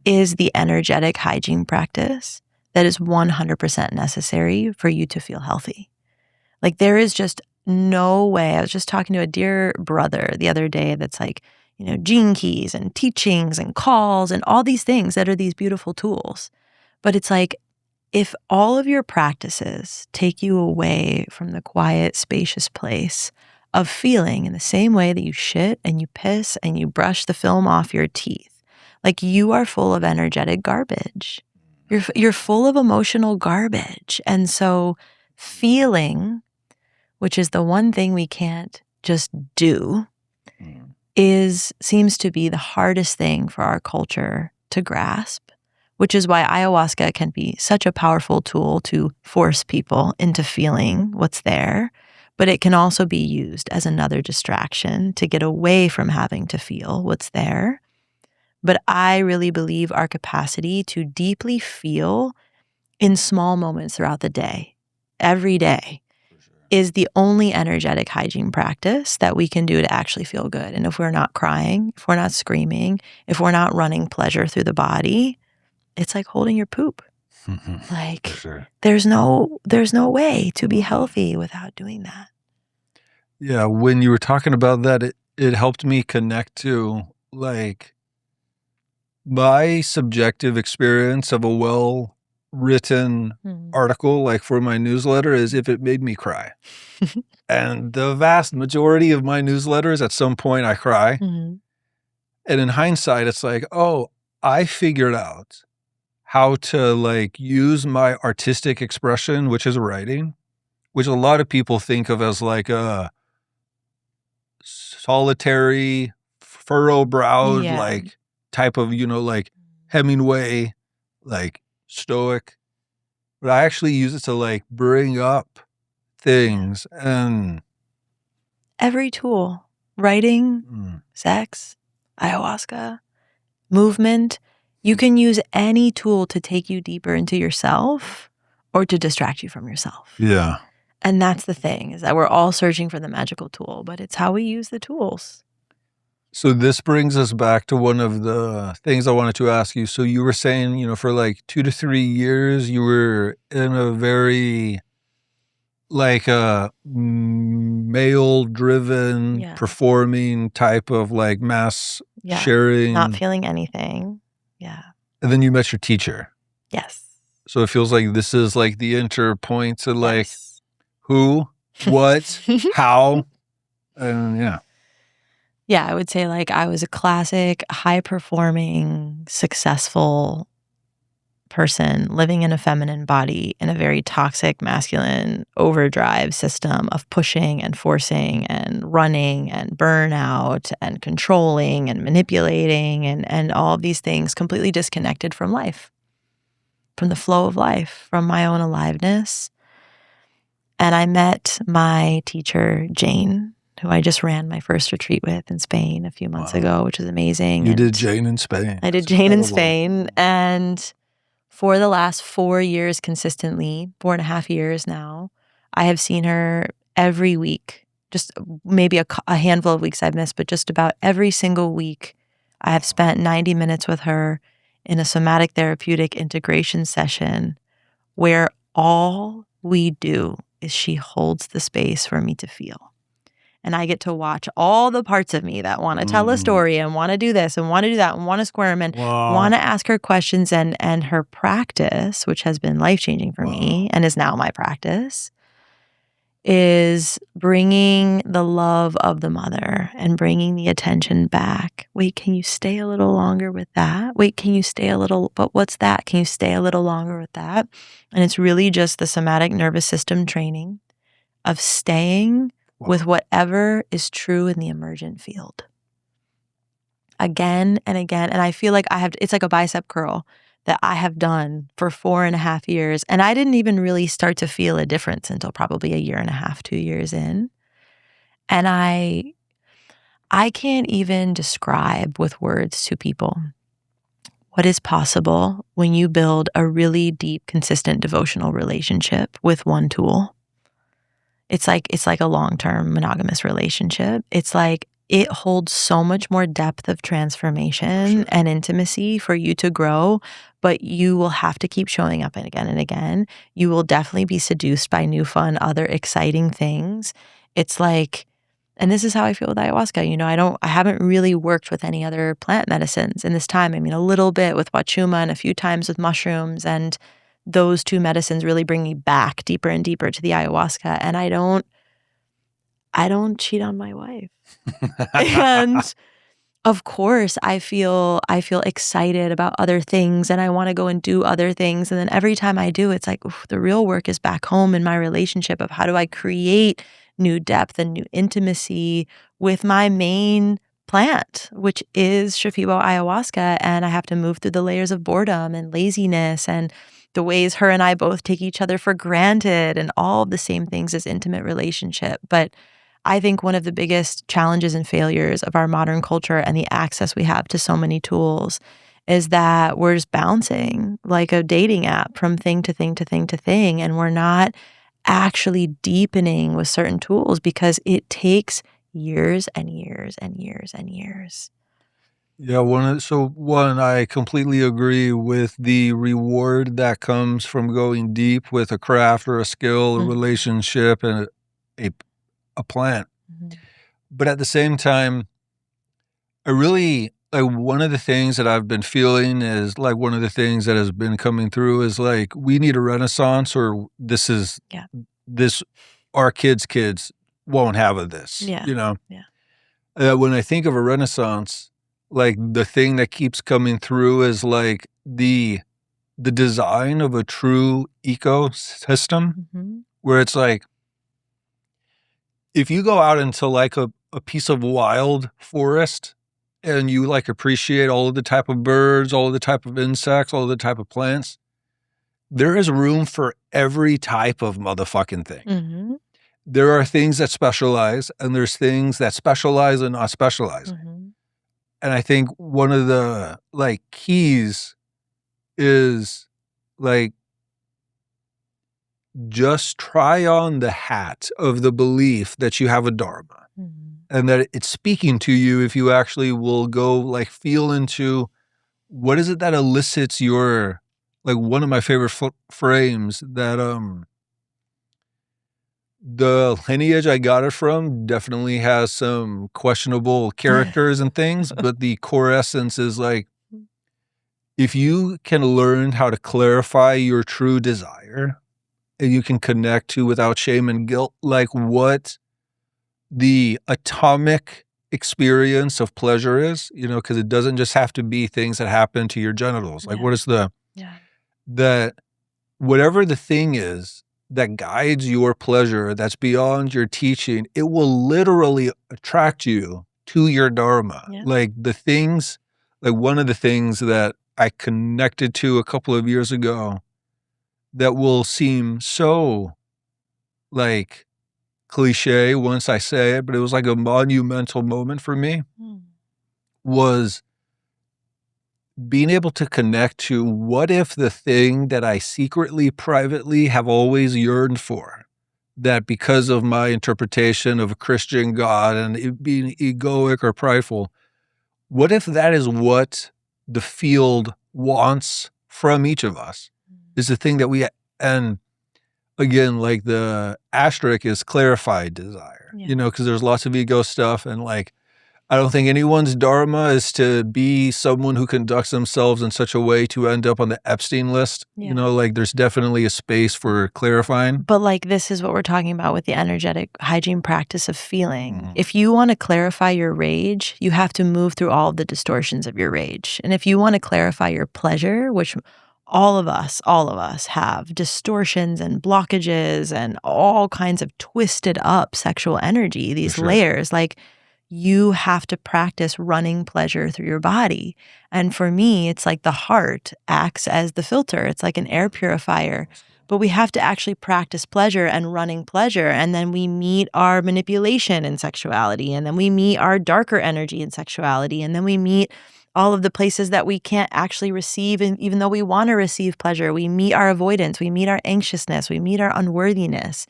is the energetic hygiene practice that is 100% necessary for you to feel healthy. Like there is just no way. I was just talking to a dear brother the other day that's like, gene keys and teachings and calls and all these things that are these beautiful tools. But it's like, if all of your practices take you away from the quiet, spacious place of feeling in the same way that you shit and you piss and you brush the film off your teeth, like you are full of energetic garbage. You're full of emotional garbage. And so feeling, which is the one thing we can't just do, seems to be the hardest thing for our culture to grasp. Which is why ayahuasca can be such a powerful tool to force people into feeling what's there, but it can also be used as another distraction to get away from having to feel what's there. But I really believe our capacity to deeply feel in small moments throughout the day, every day, is the only energetic hygiene practice that we can do to actually feel good. And if we're not crying, if we're not screaming, if we're not running pleasure through the body, it's like holding your poop. Like there's no way to be healthy without doing that. Yeah, when you were talking about that, it helped me connect to like my subjective experience of a well-written article, like for my newsletter, is if it made me cry. And the vast majority of my newsletters, at some point I cry. Mm-hmm. And in hindsight, it's like, oh, I figured out how to like use my artistic expression, which is writing, which a lot of people think of as like a solitary, furrow-browed, like type of, like Hemingway, like stoic. But I actually use it to like bring up things and every tool, writing, sex, ayahuasca, movement. You can use any tool to take you deeper into yourself or to distract you from yourself. Yeah. And that's the thing, is that we're all searching for the magical tool, but it's how we use the tools. So this brings us back to one of the things I wanted to ask you. So you were saying, for like 2 to 3 years, you were in a very like a male-driven, performing type of like mass sharing. Not feeling anything. Yeah. And then you met your teacher. Yes. So it feels like this is like the interpoint to like who, what, how, and Yeah, I would say like I was a classic, high-performing, successful person living in a feminine body in a very toxic, masculine overdrive system of pushing and forcing and running and burnout and controlling and manipulating and all of these things, completely disconnected from life, from the flow of life, from my own aliveness. And I met my teacher, Jane, who I just ran my first retreat with in Spain a few months ago, which is amazing. You did Jane in Spain. I did Jane in Spain. And for the last 4 years consistently, 4.5 years now, I have seen her every week, just maybe a handful of weeks I've missed, but just about every single week, I have spent 90 minutes with her in a somatic therapeutic integration session where all we do is she holds the space for me to feel. And I get to watch all the parts of me that want to tell a story and want to do this and want to do that and want to squirm and want to ask her questions. And her practice, which has been life-changing for me and is now my practice, is bringing the love of the mother and bringing the attention back. Wait, can you stay a little longer with that? Wait, can you stay a little, but what's that? Can you stay a little longer with that? And it's really just the somatic nervous system training of staying with whatever is true in the emergent field. Again and again. And I feel like it's like a bicep curl that I have done for 4.5 years. And I didn't even really start to feel a difference until probably 1.5 years, 2 years in. And I can't even describe with words to people what is possible when you build a really deep, consistent devotional relationship with one tool. It's like a long-term monogamous relationship. It's like it holds so much more depth of transformation and intimacy for you to grow, but you will have to keep showing up again and again. You will definitely be seduced by new, fun, other exciting things. It's like, and this is how I feel with ayahuasca. You know, I haven't really worked with any other plant medicines in this time. I mean, a little bit with wachuma and a few times with mushrooms, and those two medicines really bring me back deeper and deeper to the ayahuasca. And I don't cheat on my wife. And of course, I feel excited about other things and I want to go and do other things. And then every time I do, it's like, oof, the real work is back home in my relationship of how do I create new depth and new intimacy with my main plant, which is Shipibo Ayahuasca. And I have to move through the layers of boredom and laziness and the ways her and I both take each other for granted and all of the same things as intimate relationship. But I think one of the biggest challenges and failures of our modern culture and the access we have to so many tools is that we're just bouncing like a dating app from thing to thing to thing to thing. And we're not actually deepening with certain tools because it takes years and years and years and years. Yeah, one, I completely agree with the reward that comes from going deep with a craft or a skill, a relationship, and a plant. But at the same time, one of the things that I've been feeling is like one of the things that has been coming through is like, we need a renaissance, or our kids won't have this, you know? Yeah. When I think of a renaissance, like the thing that keeps coming through is like the design of a true ecosystem where it's like, if you go out into like a piece of wild forest and you like appreciate all of the type of birds, all of the type of insects, all of the type of plants, there is room for every type of motherfucking thing. There are things that specialize and there's things that specialize and not specialize. And I think one of the like keys is like, just try on the hat of the belief that you have a Dharma and that it's speaking to you if you actually will go like feel into what is it that elicits your, like one of my favorite frames that the lineage I got it from definitely has some questionable characters and things, but the core essence is like, if you can learn how to clarify your true desire, and you can connect to without shame and guilt, like what the atomic experience of pleasure is, you know, because it doesn't just have to be things that happen to your genitals. Like what is that whatever the thing is that guides your pleasure, that's beyond your teaching, it will literally attract you to your Dharma. Like the things, like one of the things that I connected to a couple of years ago that will seem so like cliche once I say it, but it was like a monumental moment for me, was being able to connect to what if the thing that I secretly, privately have always yearned for, that because of my interpretation of a Christian God and it being egoic or prideful, what if that is what the field wants from each of us? Is the thing that and again, like the asterisk is clarified desire, because there's lots of ego stuff. And like, I don't think anyone's dharma is to be someone who conducts themselves in such a way to end up on the Epstein list. Like there's definitely a space for clarifying. But like, this is what we're talking about with the energetic hygiene practice of feeling. If you want to clarify your rage, you have to move through all of the distortions of your rage. And if you want to clarify your pleasure, which all of us have distortions and blockages and all kinds of twisted up sexual energy, these layers, like you have to practice running pleasure through your body. And for me, it's like the heart acts as the filter. It's like an air purifier. But we have to actually practice pleasure and running pleasure. And then we meet our manipulation in sexuality. And then we meet our darker energy in sexuality. And then we meet all of the places that we can't actually receive, and even though we want to receive pleasure, we meet our avoidance, we meet our anxiousness, we meet our unworthiness.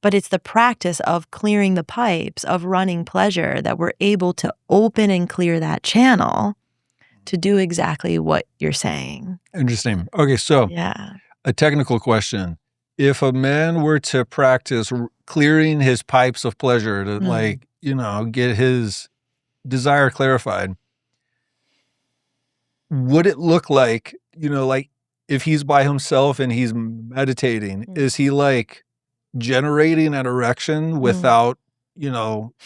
But it's the practice of clearing the pipes, of running pleasure, that we're able to open and clear that channel to do exactly what you're saying. Interesting. Okay, so a technical question. If a man were to practice clearing his pipes of pleasure to get his desire clarified, would it look like, like if he's by himself and he's meditating, is he like generating an erection without,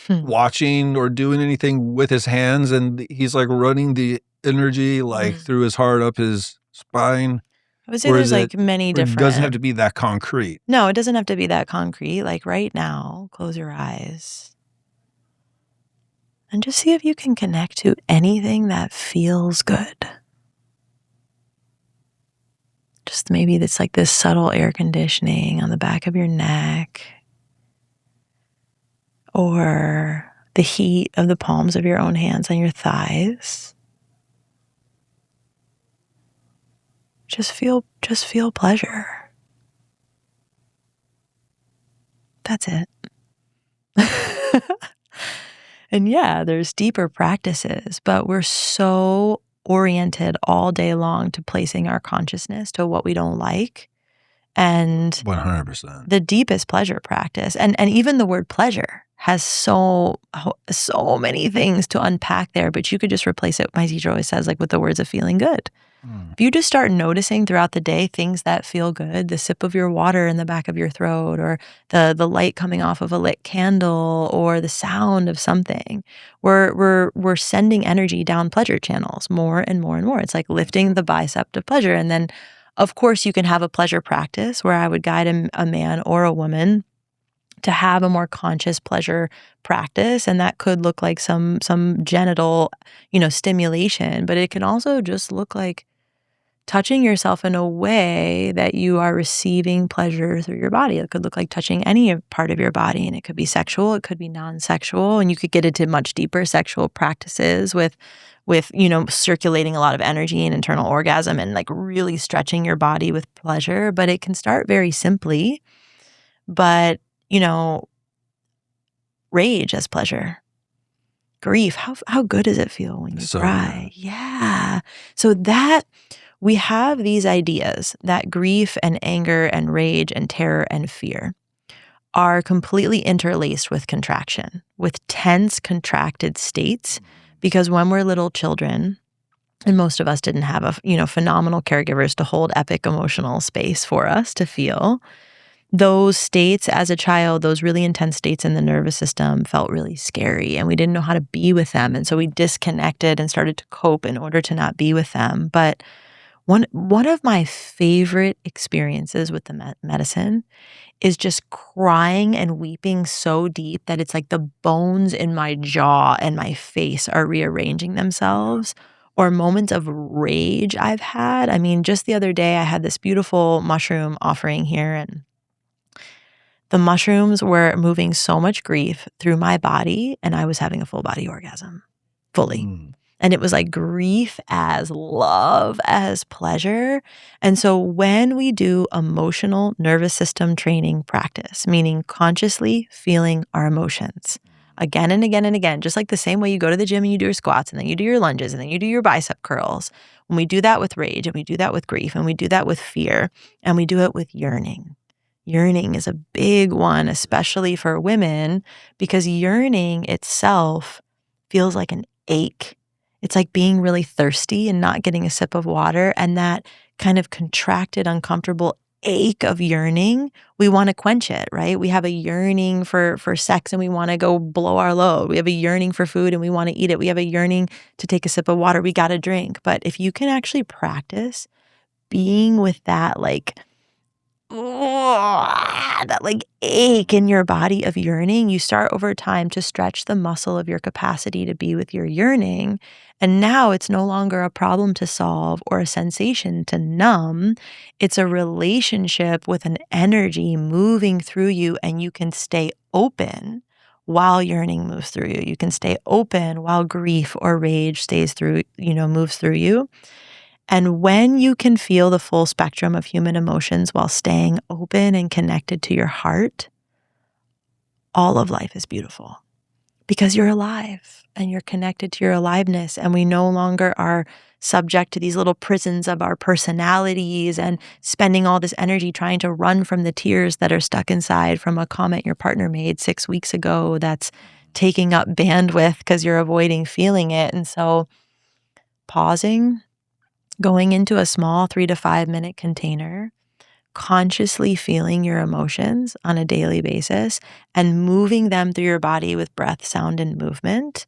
watching or doing anything with his hands? And he's like running the energy like through his heart up his spine? I would say there's like many different. It doesn't have to be that concrete. No, it doesn't have to be that concrete. Like right now, close your eyes. And just see if you can connect to anything that feels good. Just maybe it's like this subtle air conditioning on the back of your neck, or the heat of the palms of your own hands on your thighs. Just feel pleasure. That's it. And there's deeper practices, but we're so oriented all day long to placing our consciousness to what we don't like. And 100%. The deepest pleasure practice, and even the word pleasure has so many things to unpack there, but you could just replace it, my teacher always says, like with the words of feeling good. If you just start noticing throughout the day things that feel good, the sip of your water in the back of your throat, or the light coming off of a lit candle, or the sound of something, we're sending energy down pleasure channels more and more and more. It's like lifting the bicep of pleasure. And then, of course, you can have a pleasure practice where I would guide a man or a woman to have a more conscious pleasure practice. And that could look like some genital, stimulation, but it can also just look like touching yourself in a way that you are receiving pleasure through your body. It could look like touching any part of your body, and it could be sexual, it could be non-sexual, and you could get into much deeper sexual practices with circulating a lot of energy and internal orgasm and like really stretching your body with pleasure. But it can start very simply, but rage as pleasure. Grief, how good does it feel when you cry? Good. Yeah. So that we have these ideas that grief and anger and rage and terror and fear are completely interlaced with contraction, with tense, contracted states, because when we're little children, and most of us didn't have phenomenal caregivers to hold epic emotional space for us to feel, those states as a child, those really intense states in the nervous system felt really scary, and we didn't know how to be with them. And so we disconnected and started to cope in order to not be with them. But one of my favorite experiences with the medicine is just crying and weeping so deep that it's like the bones in my jaw and my face are rearranging themselves, or moments of rage I've had. I mean, just the other day I had this beautiful mushroom offering here, and the mushrooms were moving so much grief through my body, and I was having a full body orgasm, fully. And it was like grief as love, as pleasure. And so when we do emotional nervous system training practice, meaning consciously feeling our emotions again and again and again, just like the same way you go to the gym and you do your squats and then you do your lunges and then you do your bicep curls. When we do that with rage and we do that with grief and we do that with fear and we do it with yearning. Yearning is a big one, especially for women, because yearning itself feels like an ache. It's like being really thirsty and not getting a sip of water, and that kind of contracted, uncomfortable ache of yearning, we want to quench it, right? We have a yearning for sex and we want to go blow our load. We have a yearning for food and we want to eat it. We have a yearning to take a sip of water. We got to drink. But if you can actually practice being with that that ache in your body of yearning, you start over time to stretch the muscle of your capacity to be with your yearning. And now it's no longer a problem to solve or a sensation to numb. It's a relationship with an energy moving through you, and you can stay open while yearning moves through you. You can stay open while grief or rage moves through you. And when you can feel the full spectrum of human emotions while staying open and connected to your heart, all of life is beautiful because you're alive and you're connected to your aliveness. And we no longer are subject to these little prisons of our personalities and spending all this energy trying to run from the tears that are stuck inside from a comment your partner made 6 weeks ago that's taking up bandwidth because you're avoiding feeling it. And so pausing, going into a small 3 to 5 minute container, consciously feeling your emotions on a daily basis and moving them through your body with breath, sound, and movement,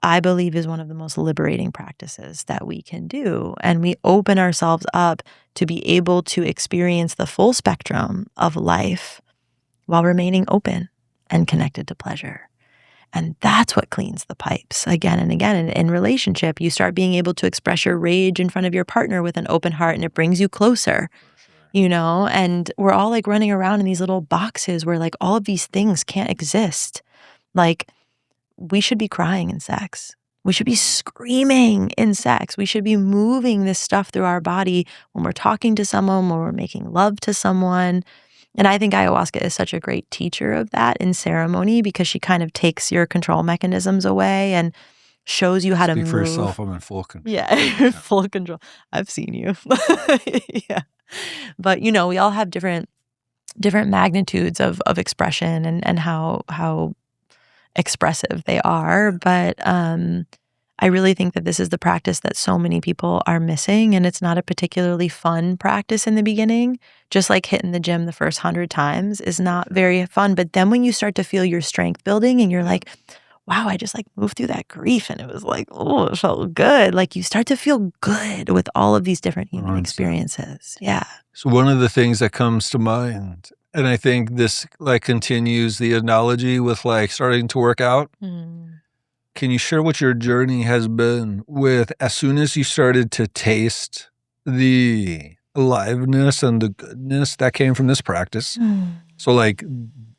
I believe is one of the most liberating practices that we can do. And we open ourselves up to be able to experience the full spectrum of life while remaining open and connected to pleasure. And that's what cleans the pipes again and again. And in relationship, you start being able to express your rage in front of your partner with an open heart, and it brings you closer, and we're all running around in these little boxes where all of these things can't exist. We should be crying in sex. We should be screaming in sex. We should be moving this stuff through our body when we're talking to someone, when we're making love to someone. And I think ayahuasca is such a great teacher of that in ceremony because she kind of takes your control mechanisms away and shows you how to move. Speak for yourself. I'm in full control. Yeah, full control. I've seen you. Yeah. But, we all have different magnitudes of expression and how expressive they are. But I really think that this is the practice that so many people are missing, and it's not a particularly fun practice in the beginning. Just like hitting the gym the first 100 times is not very fun. But then when you start to feel your strength building and you're like, wow, I just moved through that grief and it was it felt good. You start to feel good with all of these different human experiences. Yeah. So one of the things that comes to mind, and I think this continues the analogy with starting to work out. Can you share what your journey has been with as soon as you started to taste the aliveness and the goodness that came from this practice? So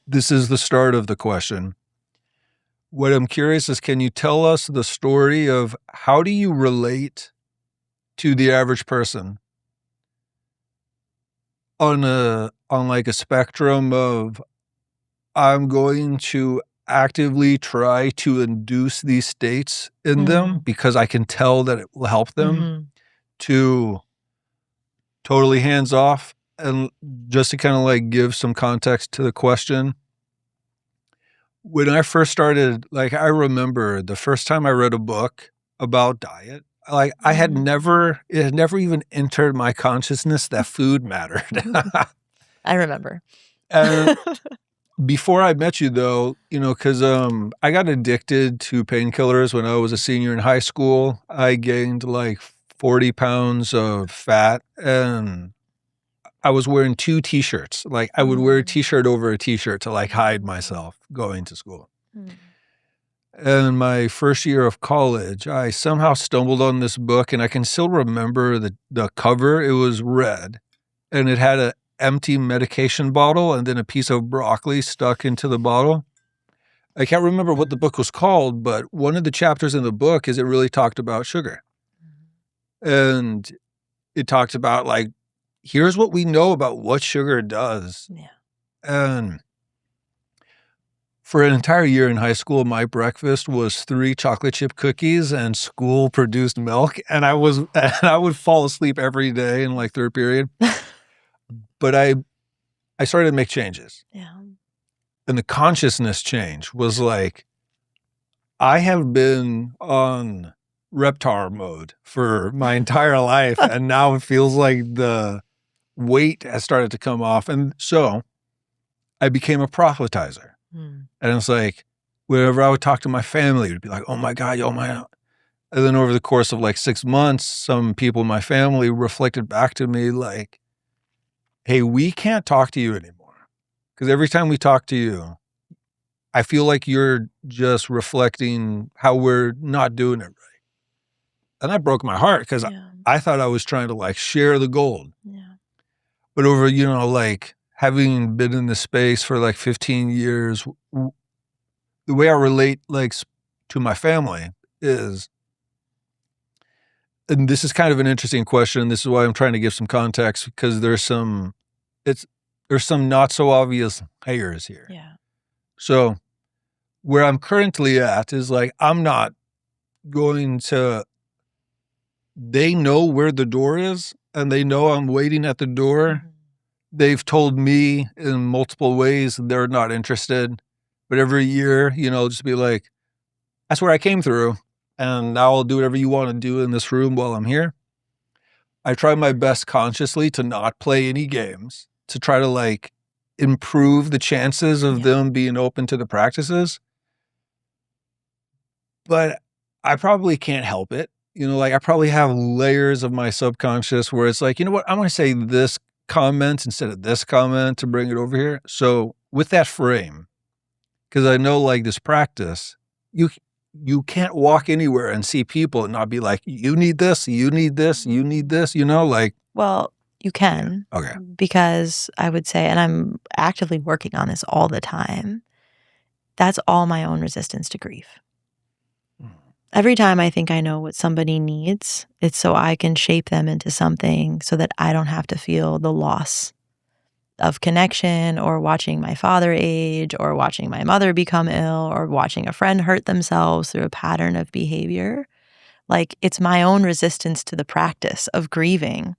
this is the start of the question. What I'm curious is, can you tell us the story of how do you relate to the average person on a spectrum of I'm going to actively try to induce these states in them because I can tell that it will help them, to totally hands off? And just to kind of give some context to the question, when I first started, I remember the first time I read a book about diet, it had never even entered my consciousness that food mattered. I remember. Before I met you though, because I got addicted to painkillers when I was a senior in high school. I gained 40 pounds of fat, and I was wearing 2 t-shirts. I would wear a t-shirt over a t-shirt to hide myself going to school. And my first year of college, I somehow stumbled on this book, and I can still remember the cover. It was red, and it had an empty medication bottle and then a piece of broccoli stuck into the bottle. I can't remember what the book was called, but one of the chapters in the book is it really talked about sugar. And it talks about like, here's what we know about what sugar does. Yeah. And for an entire year in high school, my breakfast was 3 chocolate chip cookies and school produced milk. And I would fall asleep every day in like 3rd period. But I started to make changes. Yeah. And the consciousness change was like, I have been on reptar mode for my entire life. And now it feels like the weight has started to come off. And so I became a proselytizer. And it's like, whenever I would talk to my family, it would be like, oh my God, oh my God. And then over the course of like 6 months, some people in my family reflected back to me like, hey, we can't talk to you anymore. Because every time we talk to you, I feel like you're just reflecting how we're not doing it right. And that broke my heart because I thought I was trying to like share the gold. Yeah. But over, like having been in this space for like 15 years, the way I relate like to my family is, and this is kind of an interesting question. This is why I'm trying to give some context because there's some not so obvious layers here. Yeah. So where I'm currently at is like, I'm not going to, they know where the door is and they know I'm waiting at the door. Mm-hmm. They've told me in multiple ways they're not interested, but every year, just be like, that's where I came through and now I'll do whatever you want to do in this room while I'm here. I try my best consciously to not play any games, to try to like improve the chances of them being open to the practices. But I probably can't help it. I probably have layers of my subconscious where it's like, you know what, I'm going to say this comment instead of this comment to bring it over here. So with that frame, because I know like this practice, you can't walk anywhere and see people and not be like, you need this, you need this, you need this, like. Well, you can. Yeah. Okay. Because I would say, and I'm actively working on this all the time, that's all my own resistance to grief. Every time I think I know what somebody needs, it's so I can shape them into something so that I don't have to feel the loss of connection or watching my father age or watching my mother become ill or watching a friend hurt themselves through a pattern of behavior. Like it's my own resistance to the practice of grieving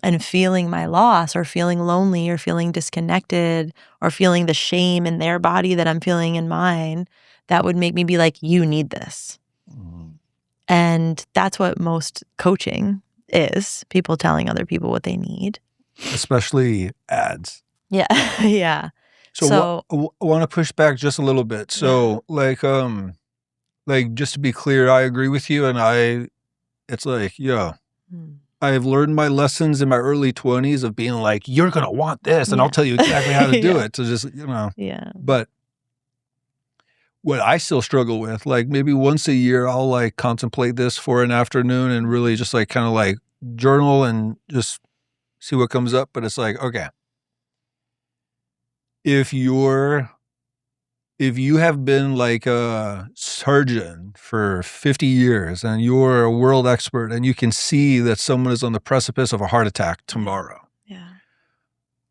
and feeling my loss or feeling lonely or feeling disconnected or feeling the shame in their body that I'm feeling in mine that would make me be like, you need this. And that's what most coaching is, people telling other people what they need. Especially ads. Yeah, yeah. So I want to push back just a little bit. So like just to be clear, I agree with you. And it's like, I've learned my lessons in my early 20s of being like, you're going to want this and I'll tell you exactly how to do it. So just, Yeah. But what I still struggle with, like maybe once a year, I'll like contemplate this for an afternoon and really just like kind of like journal and just see what comes up. But it's like, okay, if you have been like a surgeon for 50 years and you're a world expert and you can see that someone is on the precipice of a heart attack tomorrow,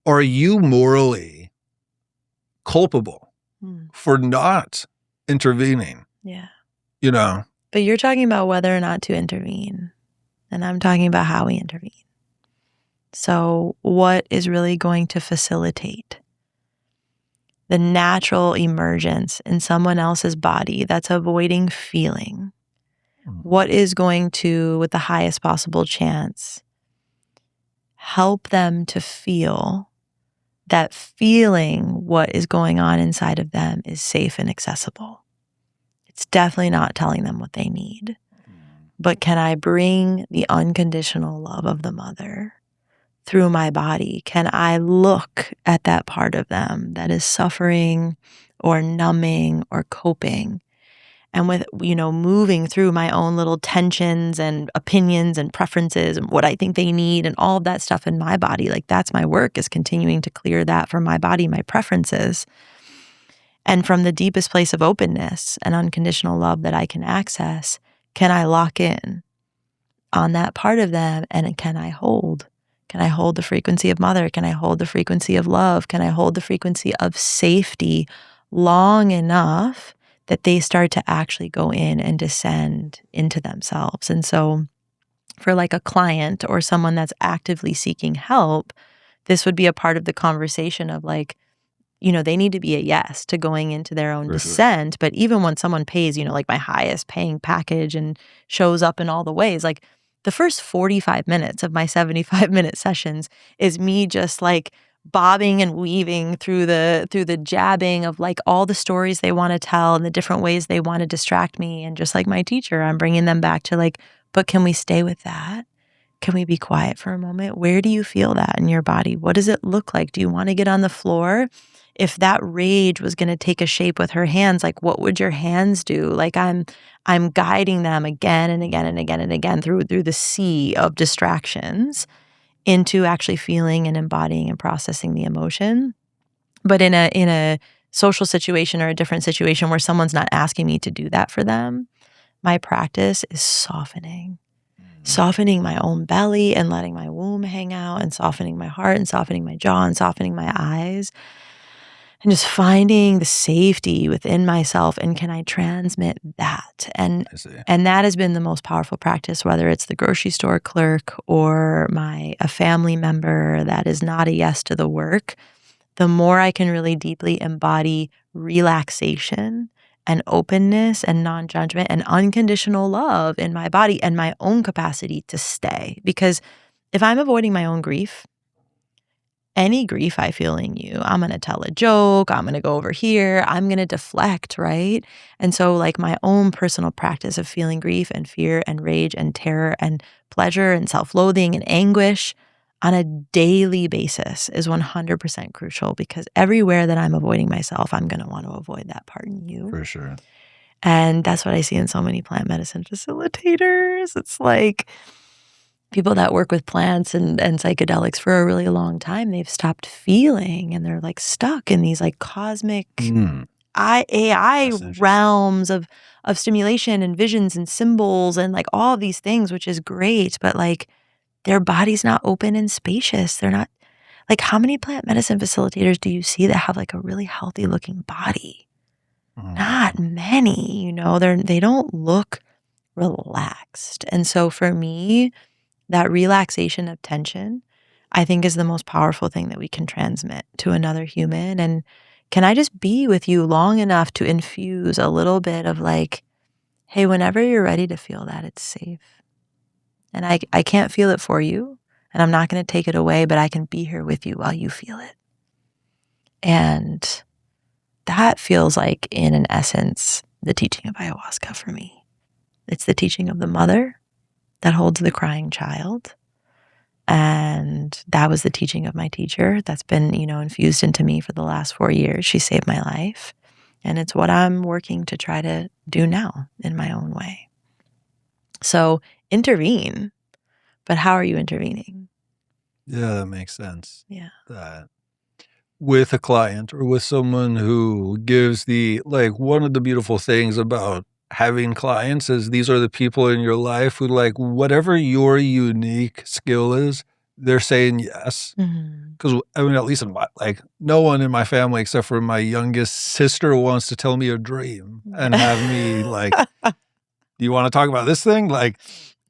are you morally culpable for not intervening? But you're talking about whether or not to intervene, and I'm talking about how we intervene. So what is really going to facilitate the natural emergence in someone else's body that's avoiding feeling? What is going to, with the highest possible chance, help them to feel that feeling what is going on inside of them is safe and accessible? It's definitely not telling them what they need. But can I bring the unconditional love of the mother through my body? Can I look at that part of them that is suffering or numbing or coping? And with, moving through my own little tensions and opinions and preferences and what I think they need and all of that stuff in my body, like that's my work, is continuing to clear that from my body, my preferences. And from the deepest place of openness and unconditional love that I can access, can I lock in on that part of them? And can I hold? Can I hold the frequency of mother? Can I hold the frequency of love? Can I hold the frequency of safety long enough that they start to actually go in and descend into themselves? And so for like a client or someone that's actively seeking help, this would be a part of the conversation of like, they need to be a yes to going into their own descent. Sure. But even when someone pays, like my highest paying package and shows up in all the ways, like the first 45 minutes of my 75-minute sessions is me just like bobbing and weaving through the jabbing of like all the stories they want to tell and the different ways they want to distract me. And just like my teacher, I'm bringing them back to like, but can we stay with that? Can we be quiet for a moment? Where do you feel that in your body? What does it look like? Do you want to get on the floor? If that rage was going to take a shape with her hands, like what would your hands do? Like I'm guiding them again and again and again and again through the sea of distractions into actually feeling and embodying and processing the emotion. But in a social situation or a different situation where someone's not asking me to do that for them, my practice is softening my own belly and letting my womb hang out, and softening my heart and softening my jaw and softening my eyes. And just finding the safety within myself, and can I transmit that? And that has been the most powerful practice, whether it's the grocery store clerk or a family member that is not a yes to the work. The more I can really deeply embody relaxation and openness and non-judgment and unconditional love in my body and my own capacity to stay. Because if I'm avoiding my own grief, any grief I feel in you, I'm going to tell a joke, I'm going to go over here, I'm going to deflect, right? And so like my own personal practice of feeling grief and fear and rage and terror and pleasure and self-loathing and anguish on a daily basis is 100% crucial, because everywhere that I'm avoiding myself, I'm going to want to avoid that part in you. For sure. And that's what I see in so many plant medicine facilitators. It's like people that work with plants and psychedelics for a really long time, they've stopped feeling, and they're like stuck in these like cosmic AI realms of stimulation and visions and symbols and like all of these things, which is great. But like their body's not open and spacious. They're not like, how many plant medicine facilitators do you see that have like a really healthy looking body? Not many, they don't look relaxed. And so for me, that relaxation of tension, I think, is the most powerful thing that we can transmit to another human. And can I just be with you long enough to infuse a little bit of like, hey, whenever you're ready to feel that, it's safe. And I can't feel it for you, and I'm not going to take it away, but I can be here with you while you feel it. And that feels like, in essence, the teaching of ayahuasca for me. It's the teaching of the mother that holds the crying child. And that was the teaching of my teacher that's been, infused into me for the last 4 years. She saved my life. And it's what I'm working to try to do now in my own way. So intervene. But how are you intervening? Yeah, that makes sense. Yeah. That with a client or with someone who gives one of the beautiful things about having clients is these are the people in your life who, like, whatever your unique skill is, they're saying yes. Because I mean, at least in no one in my family except for my youngest sister wants to tell me a dream and have me like, do you want to talk about this thing? Like,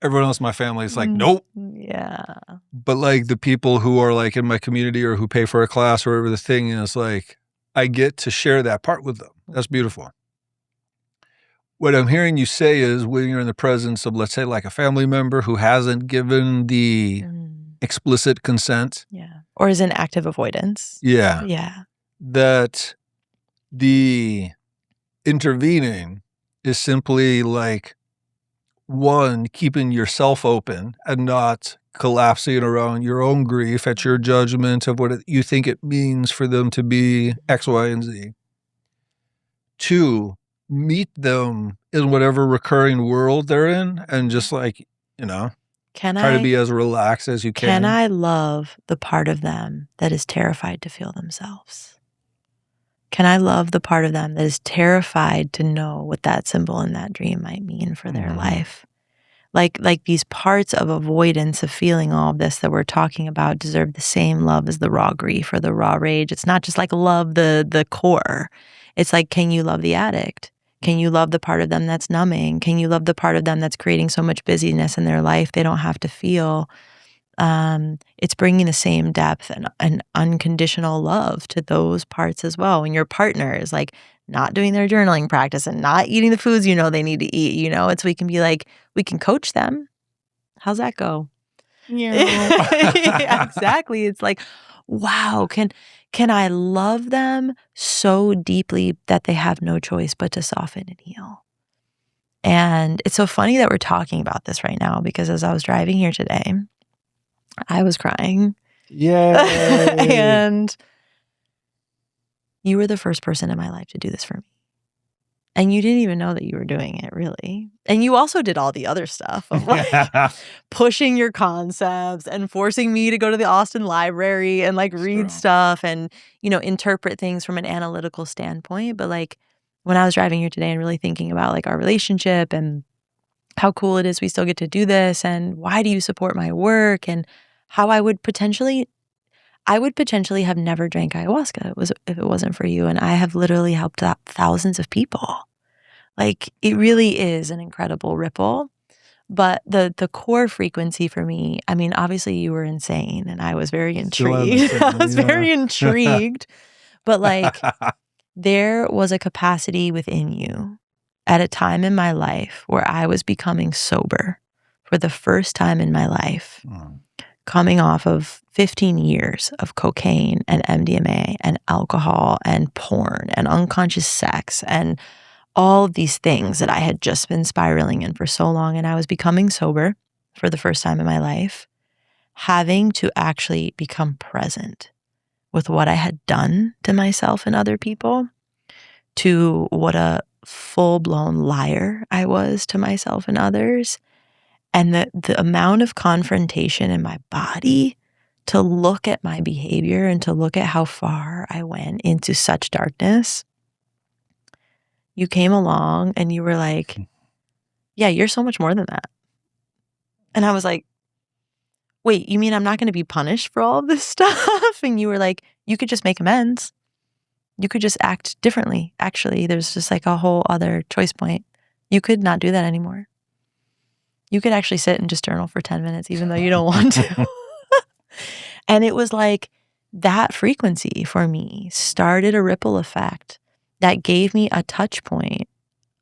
everyone else in my family is like, nope. Yeah. But like the people who are like in my community or who pay for a class or whatever the thing is, like, I get to share that part with them. That's beautiful. What I'm hearing you say is when you're in the presence of, let's say, like a family member who hasn't given the explicit consent. Yeah. Or is in active avoidance. Yeah. Yeah. That the intervening is simply like, one, keeping yourself open and not collapsing around your own grief at your judgment of what you think it means for them to be X, Y, and Z. Two, meet them in whatever recurring world they're in and just like, try to be as relaxed as you can. Can I love the part of them that is terrified to feel themselves? Can I love the part of them that is terrified to know what that symbol in that dream might mean for their life? Like these parts of avoidance of feeling all of this that we're talking about deserve the same love as the raw grief or the raw rage. It's not just like love the core. It's like, can you love the addict? Can you love the part of them that's numbing? Can you love the part of them that's creating so much busyness in their life they don't have to feel? It's bringing the same depth and unconditional love to those parts as well. When your partner is like not doing their journaling practice and not eating the foods they need to eat, it's we can be like, we can coach them. How's that go? Yeah, exactly. It's like, wow, can I love them so deeply that they have no choice but to soften and heal? And it's so funny that we're talking about this right now, because as I was driving here today, I was crying. Yay! And you were the first person in my life to do this for me. And you didn't even know that you were doing it, really. And you also did all the other stuff of like pushing your concepts and forcing me to go to the Austin library and like read stuff and, interpret things from an analytical standpoint. But like when I was driving here today and really thinking about like our relationship and how cool it is we still get to do this, and why do you support my work, and how I would potentially have never drank ayahuasca if it wasn't for you. And I have literally helped out thousands of people. Like, it really is an incredible ripple. But the core frequency for me, I mean, obviously you were insane and I was very intrigued. I was very intrigued. But like, there was a capacity within you at a time in my life where I was becoming sober for the first time in my life. Coming off of 15 years of cocaine and MDMA and alcohol and porn and unconscious sex and all of these things that I had just been spiraling in for so long. And I was becoming sober for the first time in my life, having to actually become present with what I had done to myself and other people, to what a full-blown liar I was to myself and others. And the amount of confrontation in my body to look at my behavior and to look at how far I went into such darkness. You came along and you were like, yeah, you're so much more than that. And I was like, wait, you mean I'm not going to be punished for all of this stuff? And you were like, you could just make amends. You could just act differently. Actually, there's just like a whole other choice point. You could not do that anymore. You could actually sit and just journal for 10 minutes, even though you don't want to. And it was like that frequency for me started a ripple effect that gave me a touch point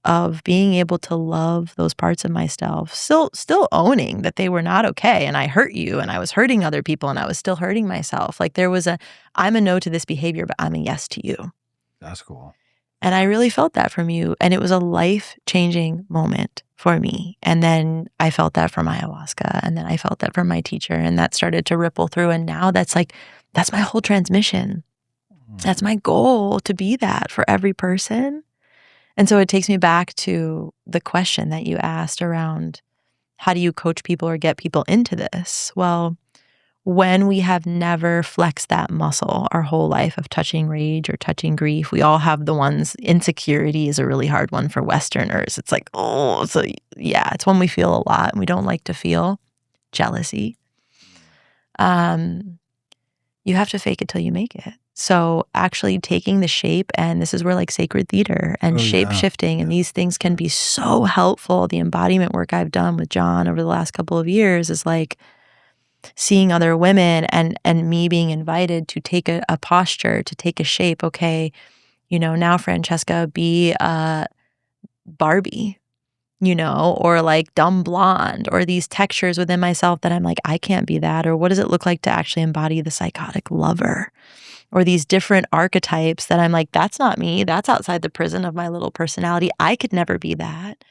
of being able to love those parts of myself, still owning that they were not okay. And I hurt you and I was hurting other people and I was still hurting myself. Like there was I'm a no to this behavior, but I'm a yes to you. That's cool. And I really felt that from you. And it was a life-changing moment for me. And then I felt that from ayahuasca. And then I felt that from my teacher. And that started to ripple through. And now that's my whole transmission. That's my goal, to be that for every person. And so it takes me back to the question that you asked around, how do you coach people or get people into this? Well, when we have never flexed that muscle our whole life of touching rage or touching grief, we all have the ones. Insecurity is a really hard one for Westerners. It's like, it's one we feel a lot and we don't like to feel. Jealousy. You have to fake it till you make it. So actually taking the shape, and this is where like sacred theater and shape shifting and these things can be so helpful. The embodiment work I've done with John over the last couple of years is like seeing other women and me being invited to take a posture, to take a shape. Okay, now Francesca, be Barbie, or like dumb blonde, or these textures within myself that I'm like, I can't be that. Or what does it look like to actually embody the psychotic lover? Or these different archetypes that I'm like, that's not me. That's outside the prison of my little personality. I could never be that.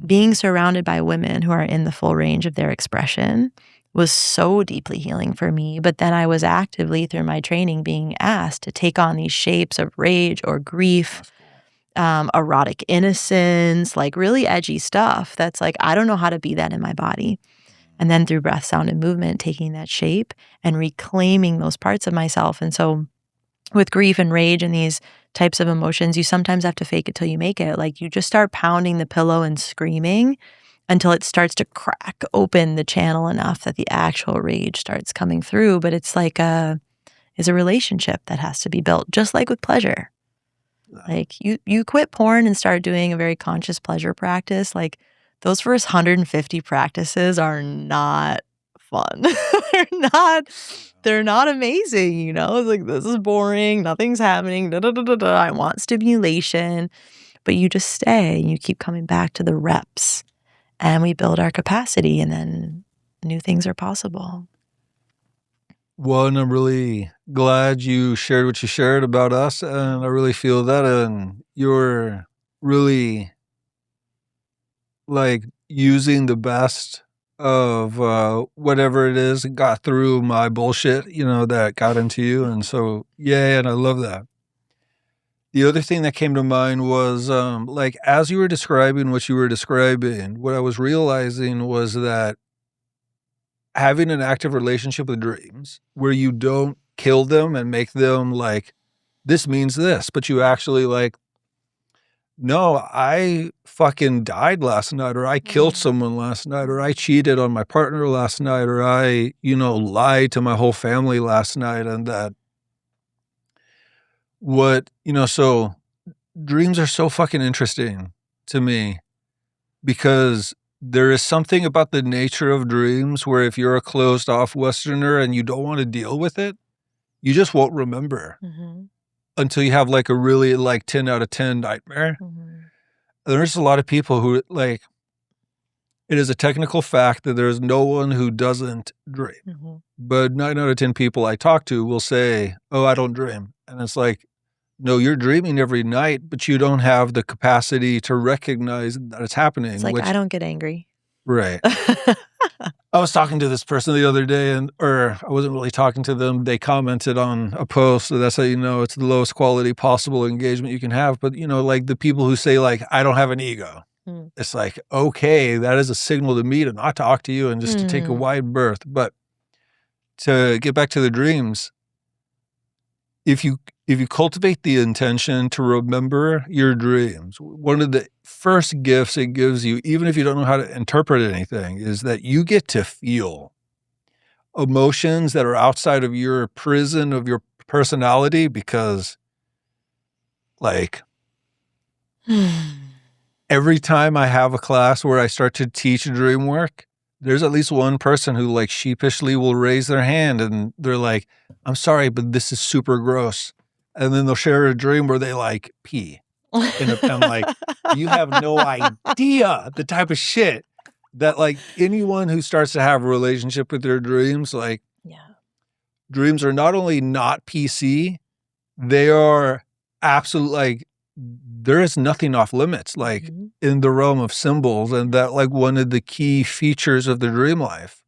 Being surrounded by women who are in the full range of their expression was so deeply healing for me. But then I was actively, through my training, being asked to take on these shapes of rage or grief, erotic innocence, like really edgy stuff that's like, I don't know how to be that in my body. And then through breath, sound, and movement, taking that shape and reclaiming those parts of myself. And so with grief and rage and these types of emotions, you sometimes have to fake it till you make it. Like you just start pounding the pillow and screaming until it starts to crack open the channel enough that the actual rage starts coming through. But it's like is a relationship that has to be built, just like with pleasure. Like you quit porn and start doing a very conscious pleasure practice. Like those first 150 practices are not fun. They're not amazing, you know? It's like, this is boring, nothing's happening, da, da, da, da, da. I want stimulation. But you just stay and you keep coming back to the reps and we build our capacity and then new things are possible. Well, and I'm really glad you shared what you shared about us, and I really feel that, and you're really like using the best of whatever it is that got through my bullshit, you know, that got into you, and so, yeah, and I love that. The other thing that came to mind was, like, as you were describing what you were describing, what I was realizing was that having an active relationship with dreams where you don't kill them and make them like, this means this, but you actually like, no, I fucking died last night, or I killed someone last night, or I cheated on my partner last night, or I, you know, lied to my whole family last night. And that what, you know, so dreams are so fucking interesting to me because there is something about the nature of dreams where if you're a closed off Westerner and you don't want to deal with it, you just won't remember until you have like a really like 10 out of 10 nightmare. There's a lot of people who like, it is a technical fact that there's no one who doesn't dream. But 9 out of 10 people I talk to will say, oh, I don't dream. And it's like, no, you're dreaming every night, but you don't have the capacity to recognize that it's happening. It's like, I don't get angry. Right. I was talking to this person the other day, or I wasn't really talking to them. They commented on a post, so that's how you know it's the lowest quality possible engagement you can have. But, you know, like the people who say, like, I don't have an ego. It's like, okay, that is a signal to me to not talk to you and just to take a wide berth. But to get back to the dreams, if you cultivate the intention to remember your dreams, one of the first gifts it gives you, even if you don't know how to interpret anything, is that you get to feel emotions that are outside of your prison of your personality because, like, every time I have a class where I start to teach dream work, there's at least one person who like sheepishly will raise their hand and they're like, I'm sorry, but this is super gross. And then they'll share a dream where they like pee. And I'm like, you have no idea the type of shit that like anyone who starts to have a relationship with their dreams, like dreams are not only not PC, they are absolute, like there is nothing off limits, like in the realm of symbols. And that like one of the key features of the dream life,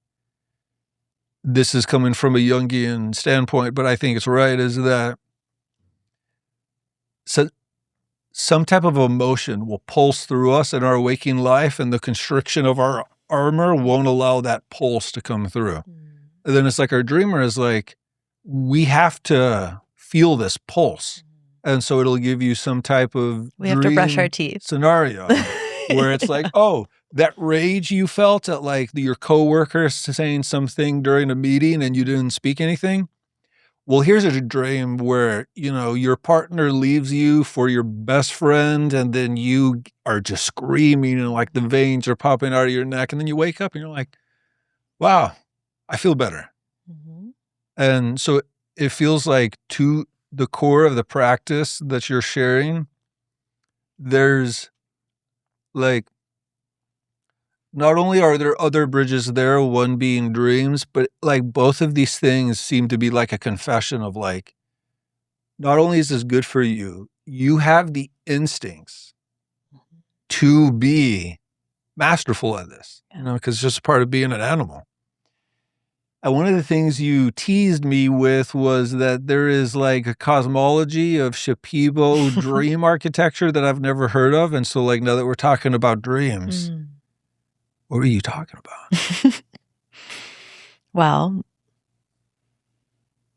this is coming from a Jungian standpoint, but I think it's right, is that so some type of emotion will pulse through us in our waking life, and the constriction of our armor won't allow that pulse to come through. And then it's like our dreamer is like, we have to feel this pulse. And so it'll give you some type of we have to brush our teeth scenario where it's like, oh, that rage you felt at like your coworker saying something during a meeting and you didn't speak anything. Well, here's a dream where, you know, your partner leaves you for your best friend and then you are just screaming and like the veins are popping out of your neck. And then you wake up and you're like, wow, I feel better. And so it feels like to the core of the practice that you're sharing, there's like, not only are there other bridges there, one being dreams, but like both of these things seem to be like a confession of like, not only is this good for you, you have the instincts to be masterful at this, you know, because it's just part of being an animal. And one of the things you teased me with was that there is like a cosmology of Shipibo dream architecture that I've never heard of. And so like now that we're talking about dreams, what are you talking about? Well,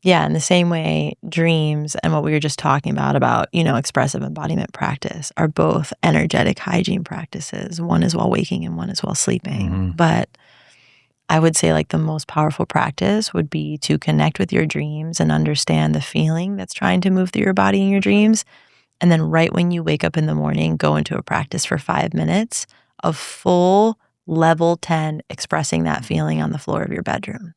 Yeah, in the same way, dreams and what we were just talking about, expressive embodiment practice are both energetic hygiene practices. One is while waking and one is while sleeping. Mhm. But I would say like the most powerful practice would be to connect with your dreams and understand the feeling that's trying to move through your body in your dreams. And then right when you wake up in the morning, go into a practice for 5 minutes of full level 10 expressing that feeling on the floor of your bedroom.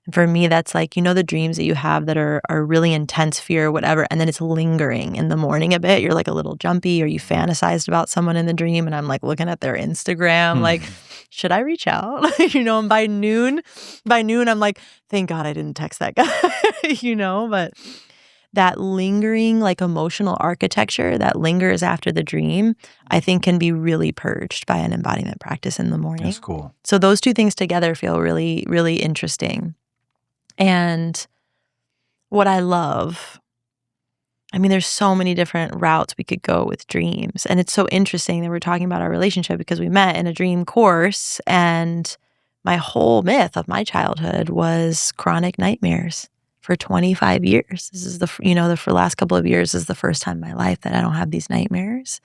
And for me, that's like, the dreams that you have that are really intense fear or whatever, and then it's lingering in the morning a bit. You're like a little jumpy, or you fantasized about someone in the dream, and I'm like looking at their Instagram, like, should I reach out? And by noon, I'm like, thank God I didn't text that guy, but that lingering like emotional architecture that lingers after the dream, I think can be really purged by an embodiment practice in the morning. That's cool. So those two things together feel really, really interesting. And what I love, there's so many different routes we could go with dreams. And it's so interesting that we're talking about our relationship because we met in a dream course, and my whole myth of my childhood was chronic nightmares for 25 years. This is for the last couple of years is the first time in my life that I don't have these nightmares.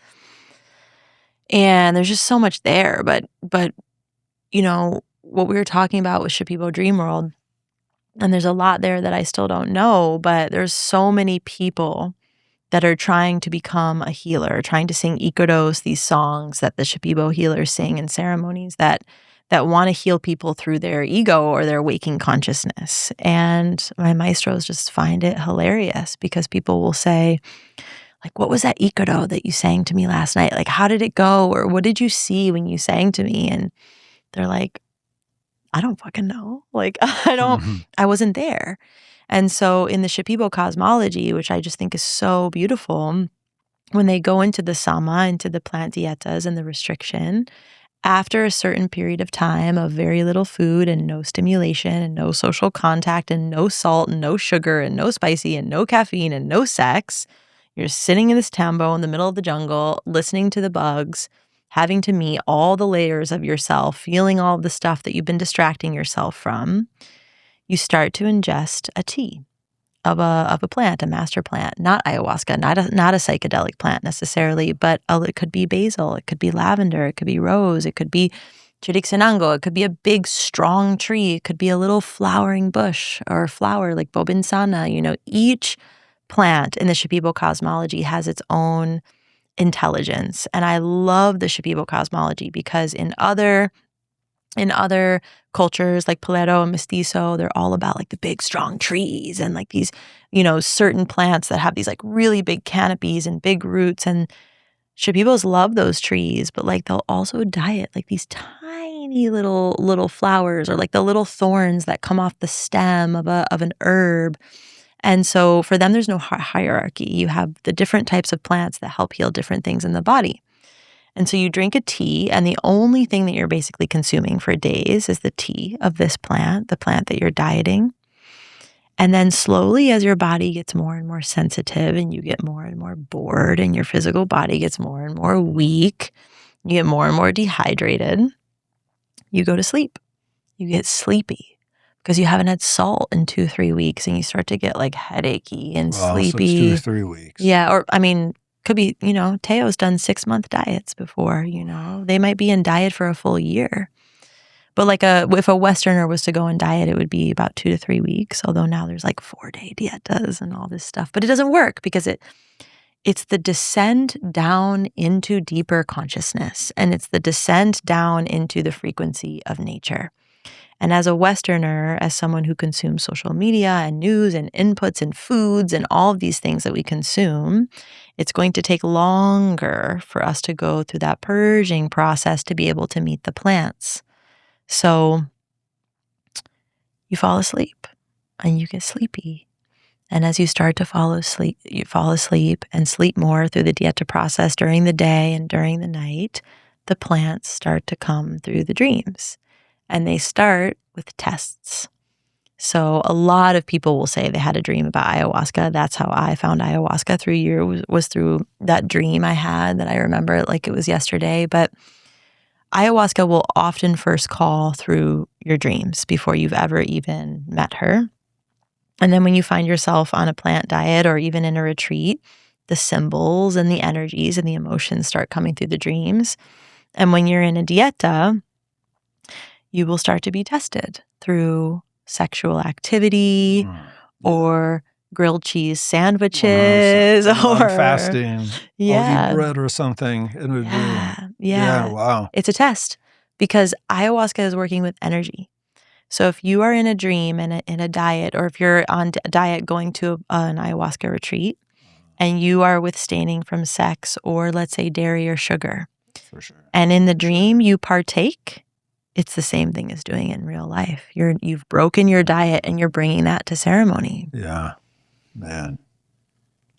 And there's just so much there. But what we were talking about with Shipibo Dream World, and there's a lot there that I still don't know, but there's so many people that are trying to become a healer, trying to sing ikaros, these songs that the Shipibo healers sing in ceremonies that want to heal people through their ego or their waking consciousness. And my maestros just find it hilarious because people will say, like, what was that ikaro that you sang to me last night? Like, how did it go? Or what did you see when you sang to me? And they're like, I don't fucking know. Like, I wasn't there. And so in the Shipibo cosmology, which I just think is so beautiful, when they go into the sama, into the plant dietas and the restriction, after a certain period of time of very little food and no stimulation and no social contact and no salt and no sugar and no spicy and no caffeine and no sex, you're sitting in this tambo in the middle of the jungle, listening to the bugs, having to meet all the layers of yourself, feeling all the stuff that you've been distracting yourself from. You start to ingest a tea of a plant, a master plant, not ayahuasca, not a psychedelic plant necessarily, but it could be basil, it could be lavender, it could be rose, it could be chiricsanango, it could be a big strong tree, it could be a little flowering bush or flower like bobinsana. Each plant in the Shipibo cosmology has its own intelligence, and I love the Shipibo cosmology because in other cultures like Palero and Mestizo, they're all about like the big strong trees and like these, certain plants that have these like really big canopies and big roots. And Shipibos love those trees, but like they'll also diet like these tiny little flowers or like the little thorns that come off the stem of an herb. And so for them, there's no hierarchy. You have the different types of plants that help heal different things in the body. And so you drink a tea, and the only thing that you're basically consuming for days is the tea of this plant, the plant that you're dieting. And then slowly, as your body gets more and more sensitive and you get more and more bored and your physical body gets more and more weak, you get more and more dehydrated, you go to sleep. You get sleepy because you haven't had salt in 2-3 weeks and you start to get like headachy and sleepy. So it's 2 or 3 weeks. Yeah. Or, could be, Teo's done 6-month diets before, they might be in diet for a full year. But like if a Westerner was to go on diet, it would be about 2 to 3 weeks. Although now there's like 4-day dietas and all this stuff, but it doesn't work because it's the descent down into deeper consciousness, and it's the descent down into the frequency of nature. And as a Westerner, as someone who consumes social media and news and inputs and foods and all of these things that we consume, it's going to take longer for us to go through that purging process to be able to meet the plants. So you fall asleep and you get sleepy. And as you start to fall asleep, you fall asleep and sleep more through the Dieta process during the day and during the night, the plants start to come through the dreams. And they start with tests. So a lot of people will say they had a dream about ayahuasca. That's how I found ayahuasca through you, was through that dream I had that I remember it like it was yesterday. But ayahuasca will often first call through your dreams before you've ever even met her. And then when you find yourself on a plant diet or even in a retreat, the symbols and the energies and the emotions start coming through the dreams. And when you're in a dieta, you will start to be tested through sexual activity or grilled cheese sandwiches or fasting. I'll eat bread or something in a dream. Yeah. Wow. It's a test because ayahuasca is working with energy. So if you are in a dream and in a diet, or if you're on a diet going to an ayahuasca retreat and you are withstanding from sex or let's say dairy or sugar, for sure, and in the dream you partake, it's the same thing as doing it in real life. You've broken your diet and you're bringing that to ceremony. Yeah, man.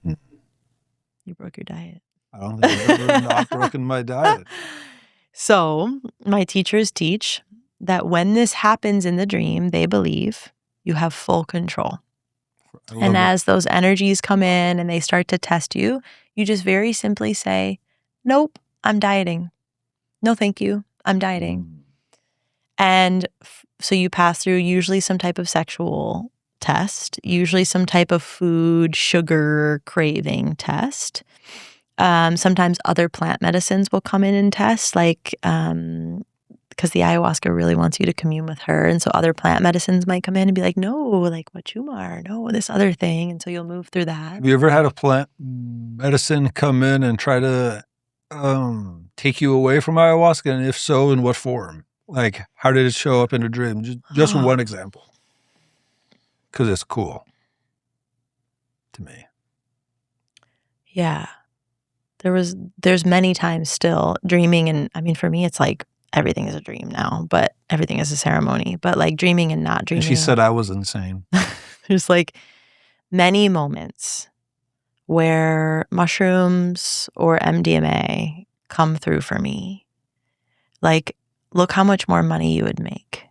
You broke your diet. I don't think I've ever not broken my diet. So my teachers teach that when this happens in the dream, they believe you have full control. And as those energies come in and they start to test you, you just very simply say, nope, I'm dieting. No, thank you. I'm dieting. And so you pass through usually some type of sexual test, usually some type of food, sugar craving test. Sometimes other plant medicines will come in and test, like because the ayahuasca really wants you to commune with her. And so other plant medicines might come in and be like, no, like wachumar, no, this other thing. And so you'll move through that. Have you ever had a plant medicine come in and try to take you away from ayahuasca? And if so, in what form? Like, how did it show up in a dream? Just one example. Because it's cool to me. Yeah. There's many times still dreaming. And I mean, for me, it's like everything is a dream now, but everything is a ceremony. But like dreaming and not dreaming. And she said I was insane. There's like many moments where mushrooms or MDMA come through for me. Like, look how much more money you would make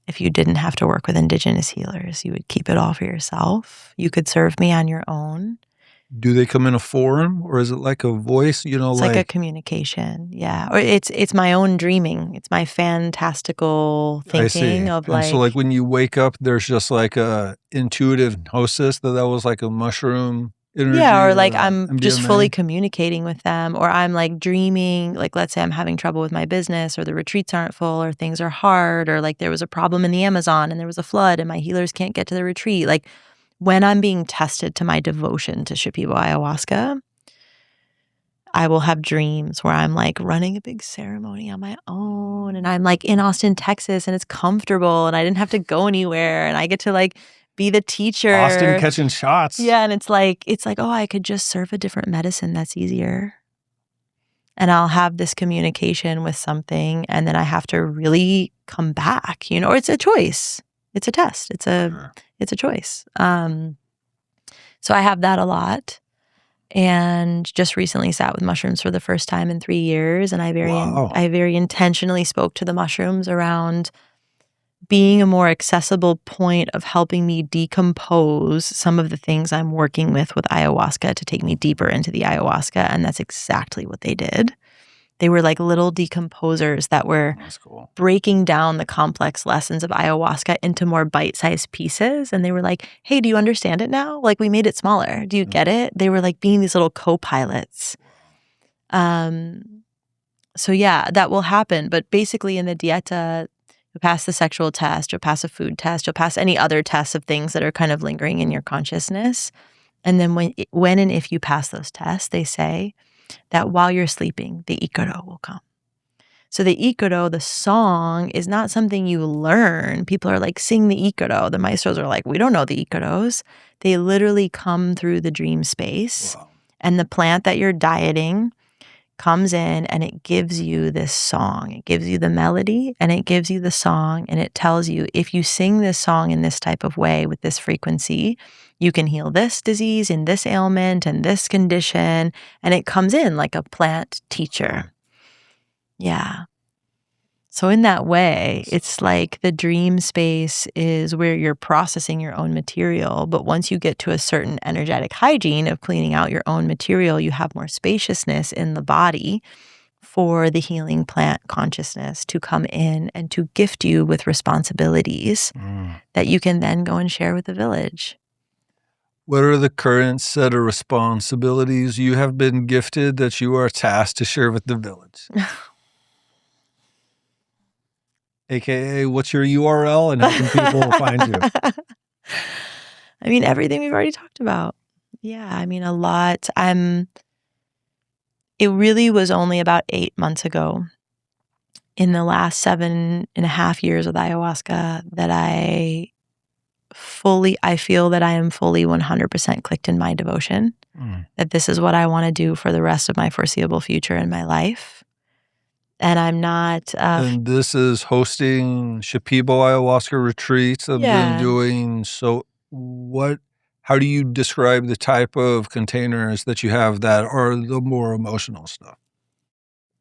if you didn't have to work with indigenous healers. You would keep it all for yourself. You could serve me on your own. Do they come in a form, or is it like a voice? You know, it's like a communication. Yeah. Or it's my own dreaming. It's my fantastical thinking of like. And so like when you wake up, there's just like a intuitive gnosis that was like a mushroom energy. Yeah. Or like I'm MDMA. just fully communicating with them, or I'm like dreaming, like let's say I'm having trouble with my business, or the retreats aren't full, or things are hard, or like there was a problem in the Amazon and there was a flood and my healers can't get to the retreat. Like, when I'm being tested to my devotion to Shipibo Ayahuasca, I will have dreams where I'm like running a big ceremony on my own, and I'm like in Austin, Texas, and it's comfortable and I didn't have to go anywhere, and I get to like be the teacher. Austin catching shots. Yeah, and it's like, oh, I could just serve a different medicine that's easier. And I'll have this communication with something, and then I have to really come back, or it's a choice. It's a test. It's a choice. So I have that a lot, and just recently sat with mushrooms for the first time in 3 years. And I very intentionally spoke to the mushrooms around being a more accessible point of helping me decompose some of the things I'm working with ayahuasca to take me deeper into the ayahuasca. And that's exactly what they did. They were like little decomposers that were breaking down the complex lessons of ayahuasca into more bite-sized pieces. And they were like, hey, do you understand it now? Like, we made it smaller. Do you get it? They were like being these little co-pilots. So yeah, that will happen. But basically in the Dieta, you'll pass the sexual test, you'll pass a food test, you'll pass any other tests of things that are kind of lingering in your consciousness. And then when and if you pass those tests, they say that while you're sleeping, the ikaro will come. So the ikaro, the song, is not something you learn. People are like, sing the ikaro. The maestros are like, we don't know the ikaros. They literally come through the dream space. Wow. And the plant that you're dieting comes in and it gives you this song. It gives you the melody and it gives you the song, and it tells you, if you sing this song in this type of way with this frequency, you can heal this disease and this ailment and this condition. And it comes in like a plant teacher. Yeah. So in that way, it's like the dream space is where you're processing your own material. But once you get to a certain energetic hygiene of cleaning out your own material, you have more spaciousness in the body for the healing plant consciousness to come in and to gift you with responsibilities that you can then go and share with the village. What are the current set of responsibilities you have been gifted that you are tasked to share with the village? AKA, what's your URL and how can people find you? I mean, everything we've already talked about. Yeah, I mean, a lot. It really was only about 8 months ago, in the last 7.5 years with ayahuasca, that I feel that I am fully 100% clicked in my devotion, that this is what I want to do for the rest of my foreseeable future in my life. And I'm not... and this is hosting Shipibo Ayahuasca retreats I've been doing. So how do you describe the type of containers that you have that are the more emotional stuff?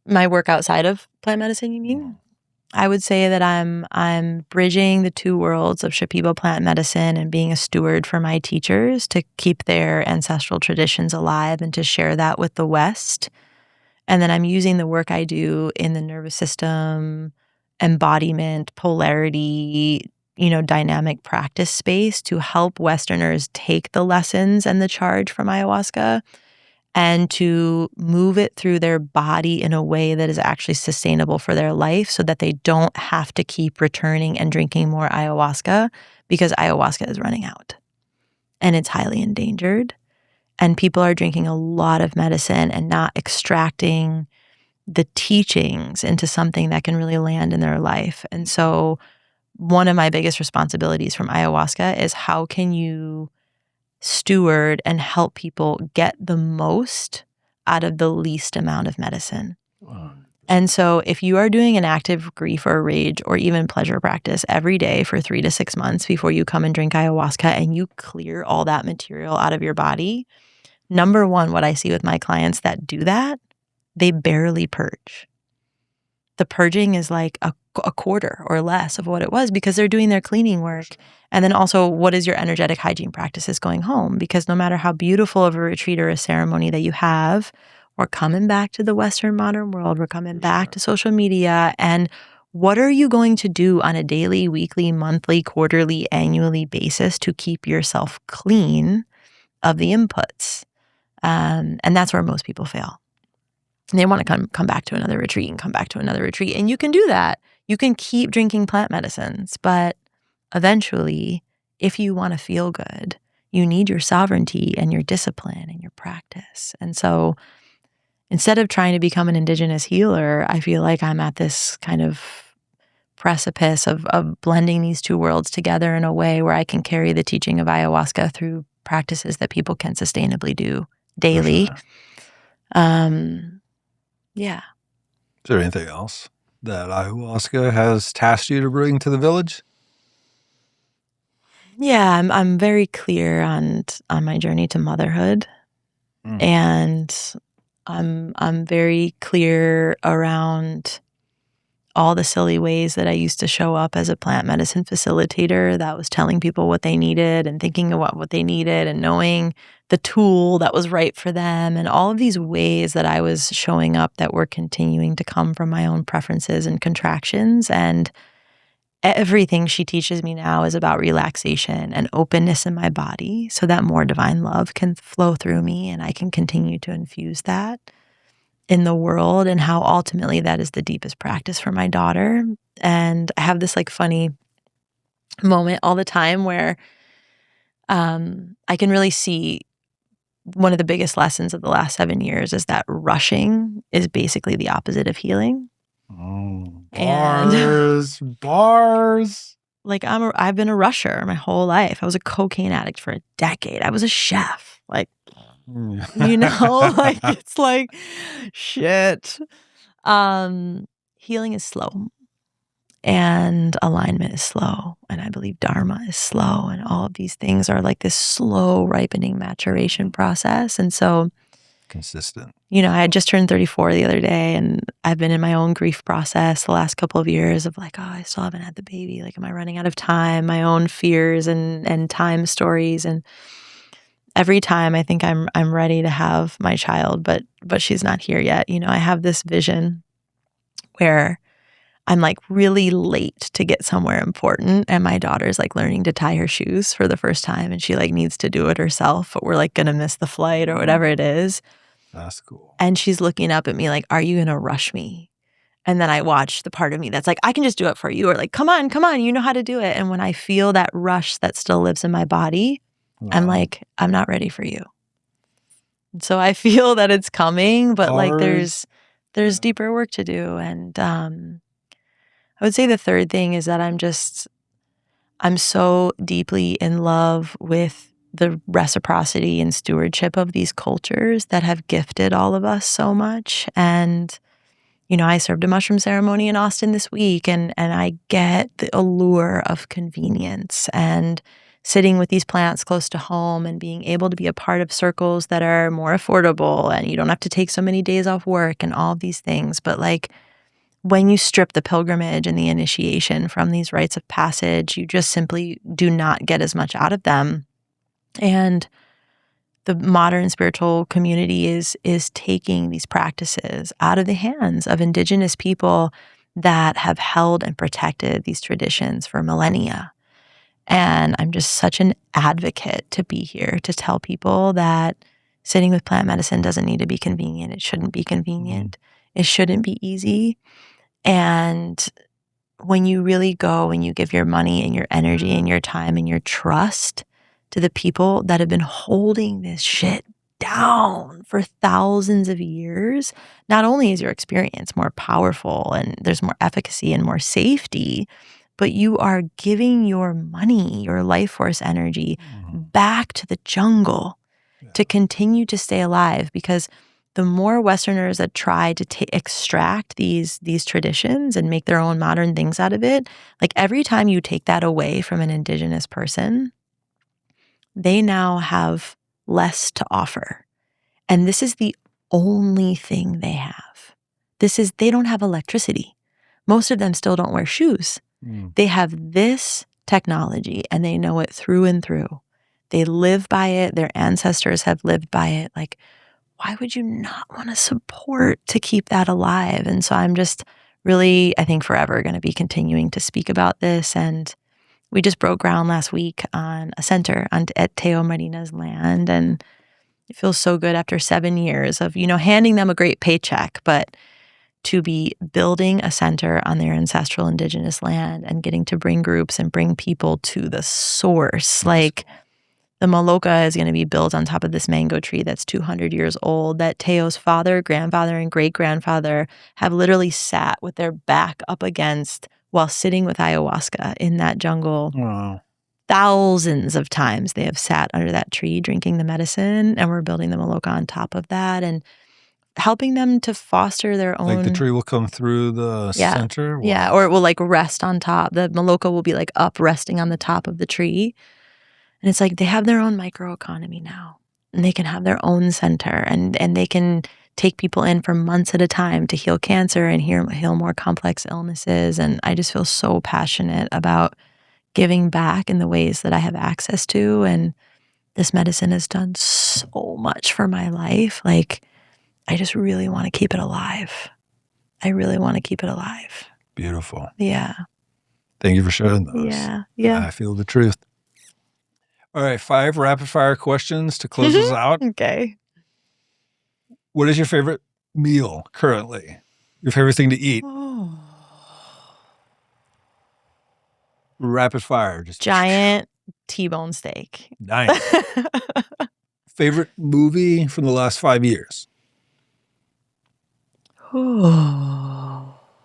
My work outside of plant medicine, you mean? I would say that I'm bridging the two worlds of Shipibo plant medicine and being a steward for my teachers to keep their ancestral traditions alive and to share that with the West. And then I'm using the work I do in the nervous system, embodiment, polarity, dynamic practice space to help Westerners take the lessons and the charge from ayahuasca and to move it through their body in a way that is actually sustainable for their life so that they don't have to keep returning and drinking more ayahuasca because ayahuasca is running out and it's highly endangered. And people are drinking a lot of medicine and not extracting the teachings into something that can really land in their life. And so one of my biggest responsibilities from ayahuasca is how can you steward and help people get the most out of the least amount of medicine. Wow. And so if you are doing an active grief or rage or even pleasure practice every day for 3 to 6 months before you come and drink ayahuasca and you clear all that material out of your body, number one, what I see with my clients that do that, they barely purge. The purging is like a quarter or less of what it was because they're doing their cleaning work. And then also, what is your energetic hygiene practices going home? Because no matter how beautiful of a retreat or a ceremony that you have, we're coming back to the Western modern world. We're coming back to social media. And what are you going to do on a daily, weekly, monthly, quarterly, annually basis to keep yourself clean of the inputs? And that's where most people fail. They want to come back to another retreat and come back to another retreat. And you can do that. You can keep drinking plant medicines, but eventually, if you want to feel good, you need your sovereignty and your discipline and your practice. And so instead of trying to become an indigenous healer, I feel like I'm at this kind of precipice of blending these two worlds together in a way where I can carry the teaching of ayahuasca through practices that people can sustainably do daily. Sure. Yeah. Is there anything else that ayahuasca has tasked you to bring to the village? Yeah, I'm very clear on my journey to motherhood, and I'm very clear around all the silly ways that I used to show up as a plant medicine facilitator that was telling people what they needed and thinking about what they needed and knowing the tool that was right for them, and all of these ways that I was showing up that were continuing to come from my own preferences and contractions. And everything she teaches me now is about relaxation and openness in my body so that more divine love can flow through me and I can continue to infuse that in the world, and how ultimately that is the deepest practice for my daughter. And I have this like funny moment all the time where I can really see one of the biggest lessons of the last 7 years is that rushing is basically the opposite of healing. Bars. Like I've been a rusher my whole life. I was a cocaine addict for a decade. I was a chef. Like, like it's like shit. Healing is slow and alignment is slow. And I believe Dharma is slow. And all of these things are like this slow ripening maturation process. And so consistent. I had just turned 34 the other day, and I've been in my own grief process the last couple of years of like, oh, I still haven't had the baby. Like, am I running out of time? My own fears and time stories. And every time I think I'm ready to have my child, but she's not here yet. I have this vision where I'm like really late to get somewhere important, and my daughter's like learning to tie her shoes for the first time, and she like needs to do it herself, but we're like gonna miss the flight or whatever it is. That's cool. And she's looking up at me like, are you gonna rush me? And then I watch the part of me that's like, I can just do it for you, or like, come on, you know how to do it. And when I feel that rush that still lives in my body, I'm like, I'm not ready for you. And so I feel that it's coming, but like there's deeper work to do. And I would say the third thing is that I'm so deeply in love with the reciprocity and stewardship of these cultures that have gifted all of us so much. And, you know, I served a mushroom ceremony in Austin this week, and I get the allure of convenience and sitting with these plants close to home and being able to be a part of circles that are more affordable, and you don't have to take so many days off work and all of these things. But like, when you strip the pilgrimage and the initiation from these rites of passage, you just simply do not get as much out of them. And the modern spiritual community is taking these practices out of the hands of indigenous people that have held and protected these traditions for millennia. And I'm just such an advocate to be here to tell people that sitting with plant medicine doesn't need to be convenient. It shouldn't be convenient. It shouldn't be easy. And when you really go and you give your money and your energy and your time and your trust to the people that have been holding this shit down for thousands of years, not only is your experience more powerful and there's more efficacy and more safety, but you are giving your money, your life force energy back to the jungle to continue to stay alive. Because the more Westerners that try to extract these traditions and make their own modern things out of it, like every time you take that away from an indigenous person, they now have less to offer. And this is the only thing they have. They don't have electricity. Most of them still don't wear shoes. They have this technology and they know it through and through. They live by it. Their ancestors have lived by it. Like, why would you not want to support to keep that alive? And so I'm just really, I think, forever going to be continuing to speak about this. And we just broke ground last week on a center at Teo Marina's land. And it feels so good after 7 years of, handing them a great paycheck, but to be building a center on their ancestral indigenous land and getting to bring groups and bring people to the source. Like, the Maloka is going to be built on top of this mango tree that's 200 years old that Teo's father, grandfather, and great-grandfather have literally sat with their back up against while sitting with ayahuasca in that jungle. Wow. Thousands of times they have sat under that tree drinking the medicine, and we're building the Maloka on top of that and helping them to foster their own. Like the tree will come through the center? Wow. Yeah, or it will like rest on top. The Maloka will be like up resting on the top of the tree. And it's like they have their own microeconomy now, and they can have their own center, and they can take people in for months at a time to heal cancer and heal more complex illnesses. And I just feel so passionate about giving back in the ways that I have access to. And this medicine has done so much for my life. Like, I just really want to keep it alive. I really want to keep it alive. Beautiful. Yeah. Thank you for sharing those. Yeah. I feel the truth. All right, 5 rapid fire questions to close us out. Okay. What is your favorite meal currently? Your favorite thing to eat? Rapid fire. Just giant T-bone steak. Nice. Favorite movie from the last 5 years?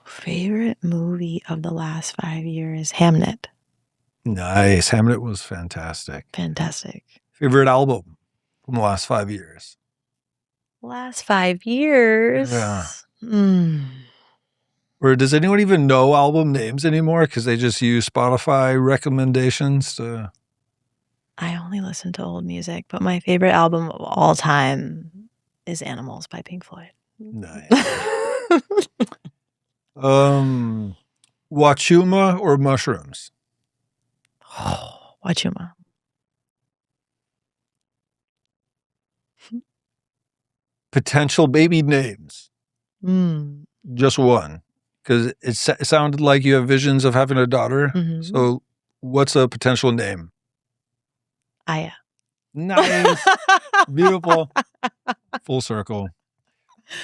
Favorite movie of the last 5 years? Hamnet. Nice. Hamlet was fantastic. Fantastic. Favorite album from the last 5 years? Last 5 years? Yeah. Or does anyone even know album names anymore? Because they just use Spotify recommendations to... I only listen to old music, but my favorite album of all time is Animals by Pink Floyd. Nice. Wachuma or mushrooms? Wachuma. Potential baby names? Just one. because it sounded like you have visions of having a daughter. Mm-hmm. So what's a potential name? Aya. Nice. Beautiful. Full circle.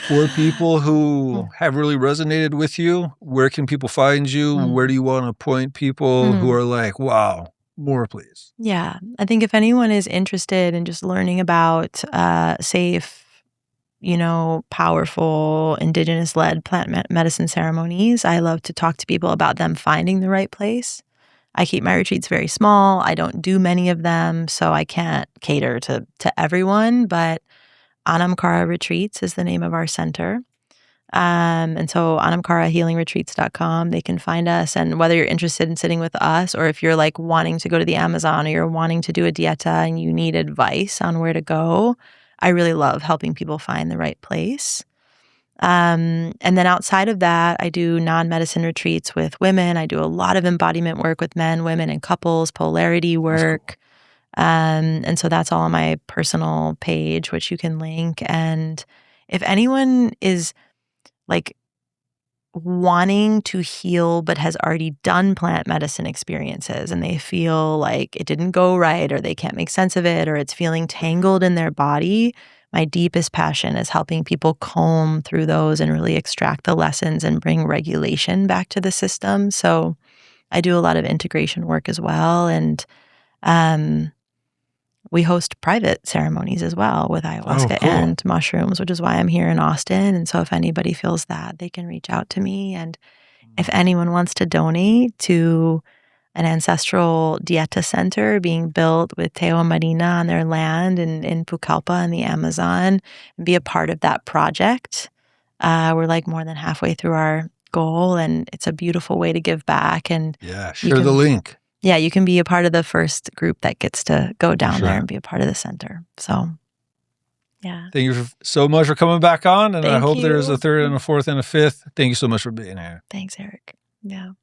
For people who have really resonated with you, where can people find you? Where do you want to point people who are like, wow, more please? Yeah. I think if anyone is interested in just learning about safe, powerful, indigenous-led plant medicine ceremonies, I love to talk to people about them finding the right place. I keep my retreats very small. I don't do many of them, so I can't cater to everyone, but Anam Cara Retreats is the name of our center. And so anamcarahealingretreats.com, they can find us. And whether you're interested in sitting with us, or if you're like wanting to go to the Amazon, or you're wanting to do a Dieta and you need advice on where to go, I really love helping people find the right place. And then outside of that, I do non-medicine retreats with women. I do a lot of embodiment work with men, women, and couples, polarity work. And so that's all on my personal page, which you can link. And if anyone is like wanting to heal but has already done plant medicine experiences and they feel like it didn't go right, or they can't make sense of it, or it's feeling tangled in their body, my deepest passion is helping people comb through those and really extract the lessons and bring regulation back to the system. So I do a lot of integration work as well. And we host private ceremonies as well with ayahuasca and mushrooms, which is why I'm here in Austin. And so if anybody feels that, they can reach out to me. And if anyone wants to donate to an ancestral Dieta center being built with Teo Marina on their land in Pucallpa in the Amazon, and be a part of that project, we're like more than halfway through our goal, and it's a beautiful way to give back. And share the link. Yeah, you can be a part of the first group that gets to go down there and be a part of the center. So, yeah. Thank you so much for coming back on. And I hope you. there's a third and a fourth and a fifth. Thank you so much for being here. Thanks, Eric. Yeah.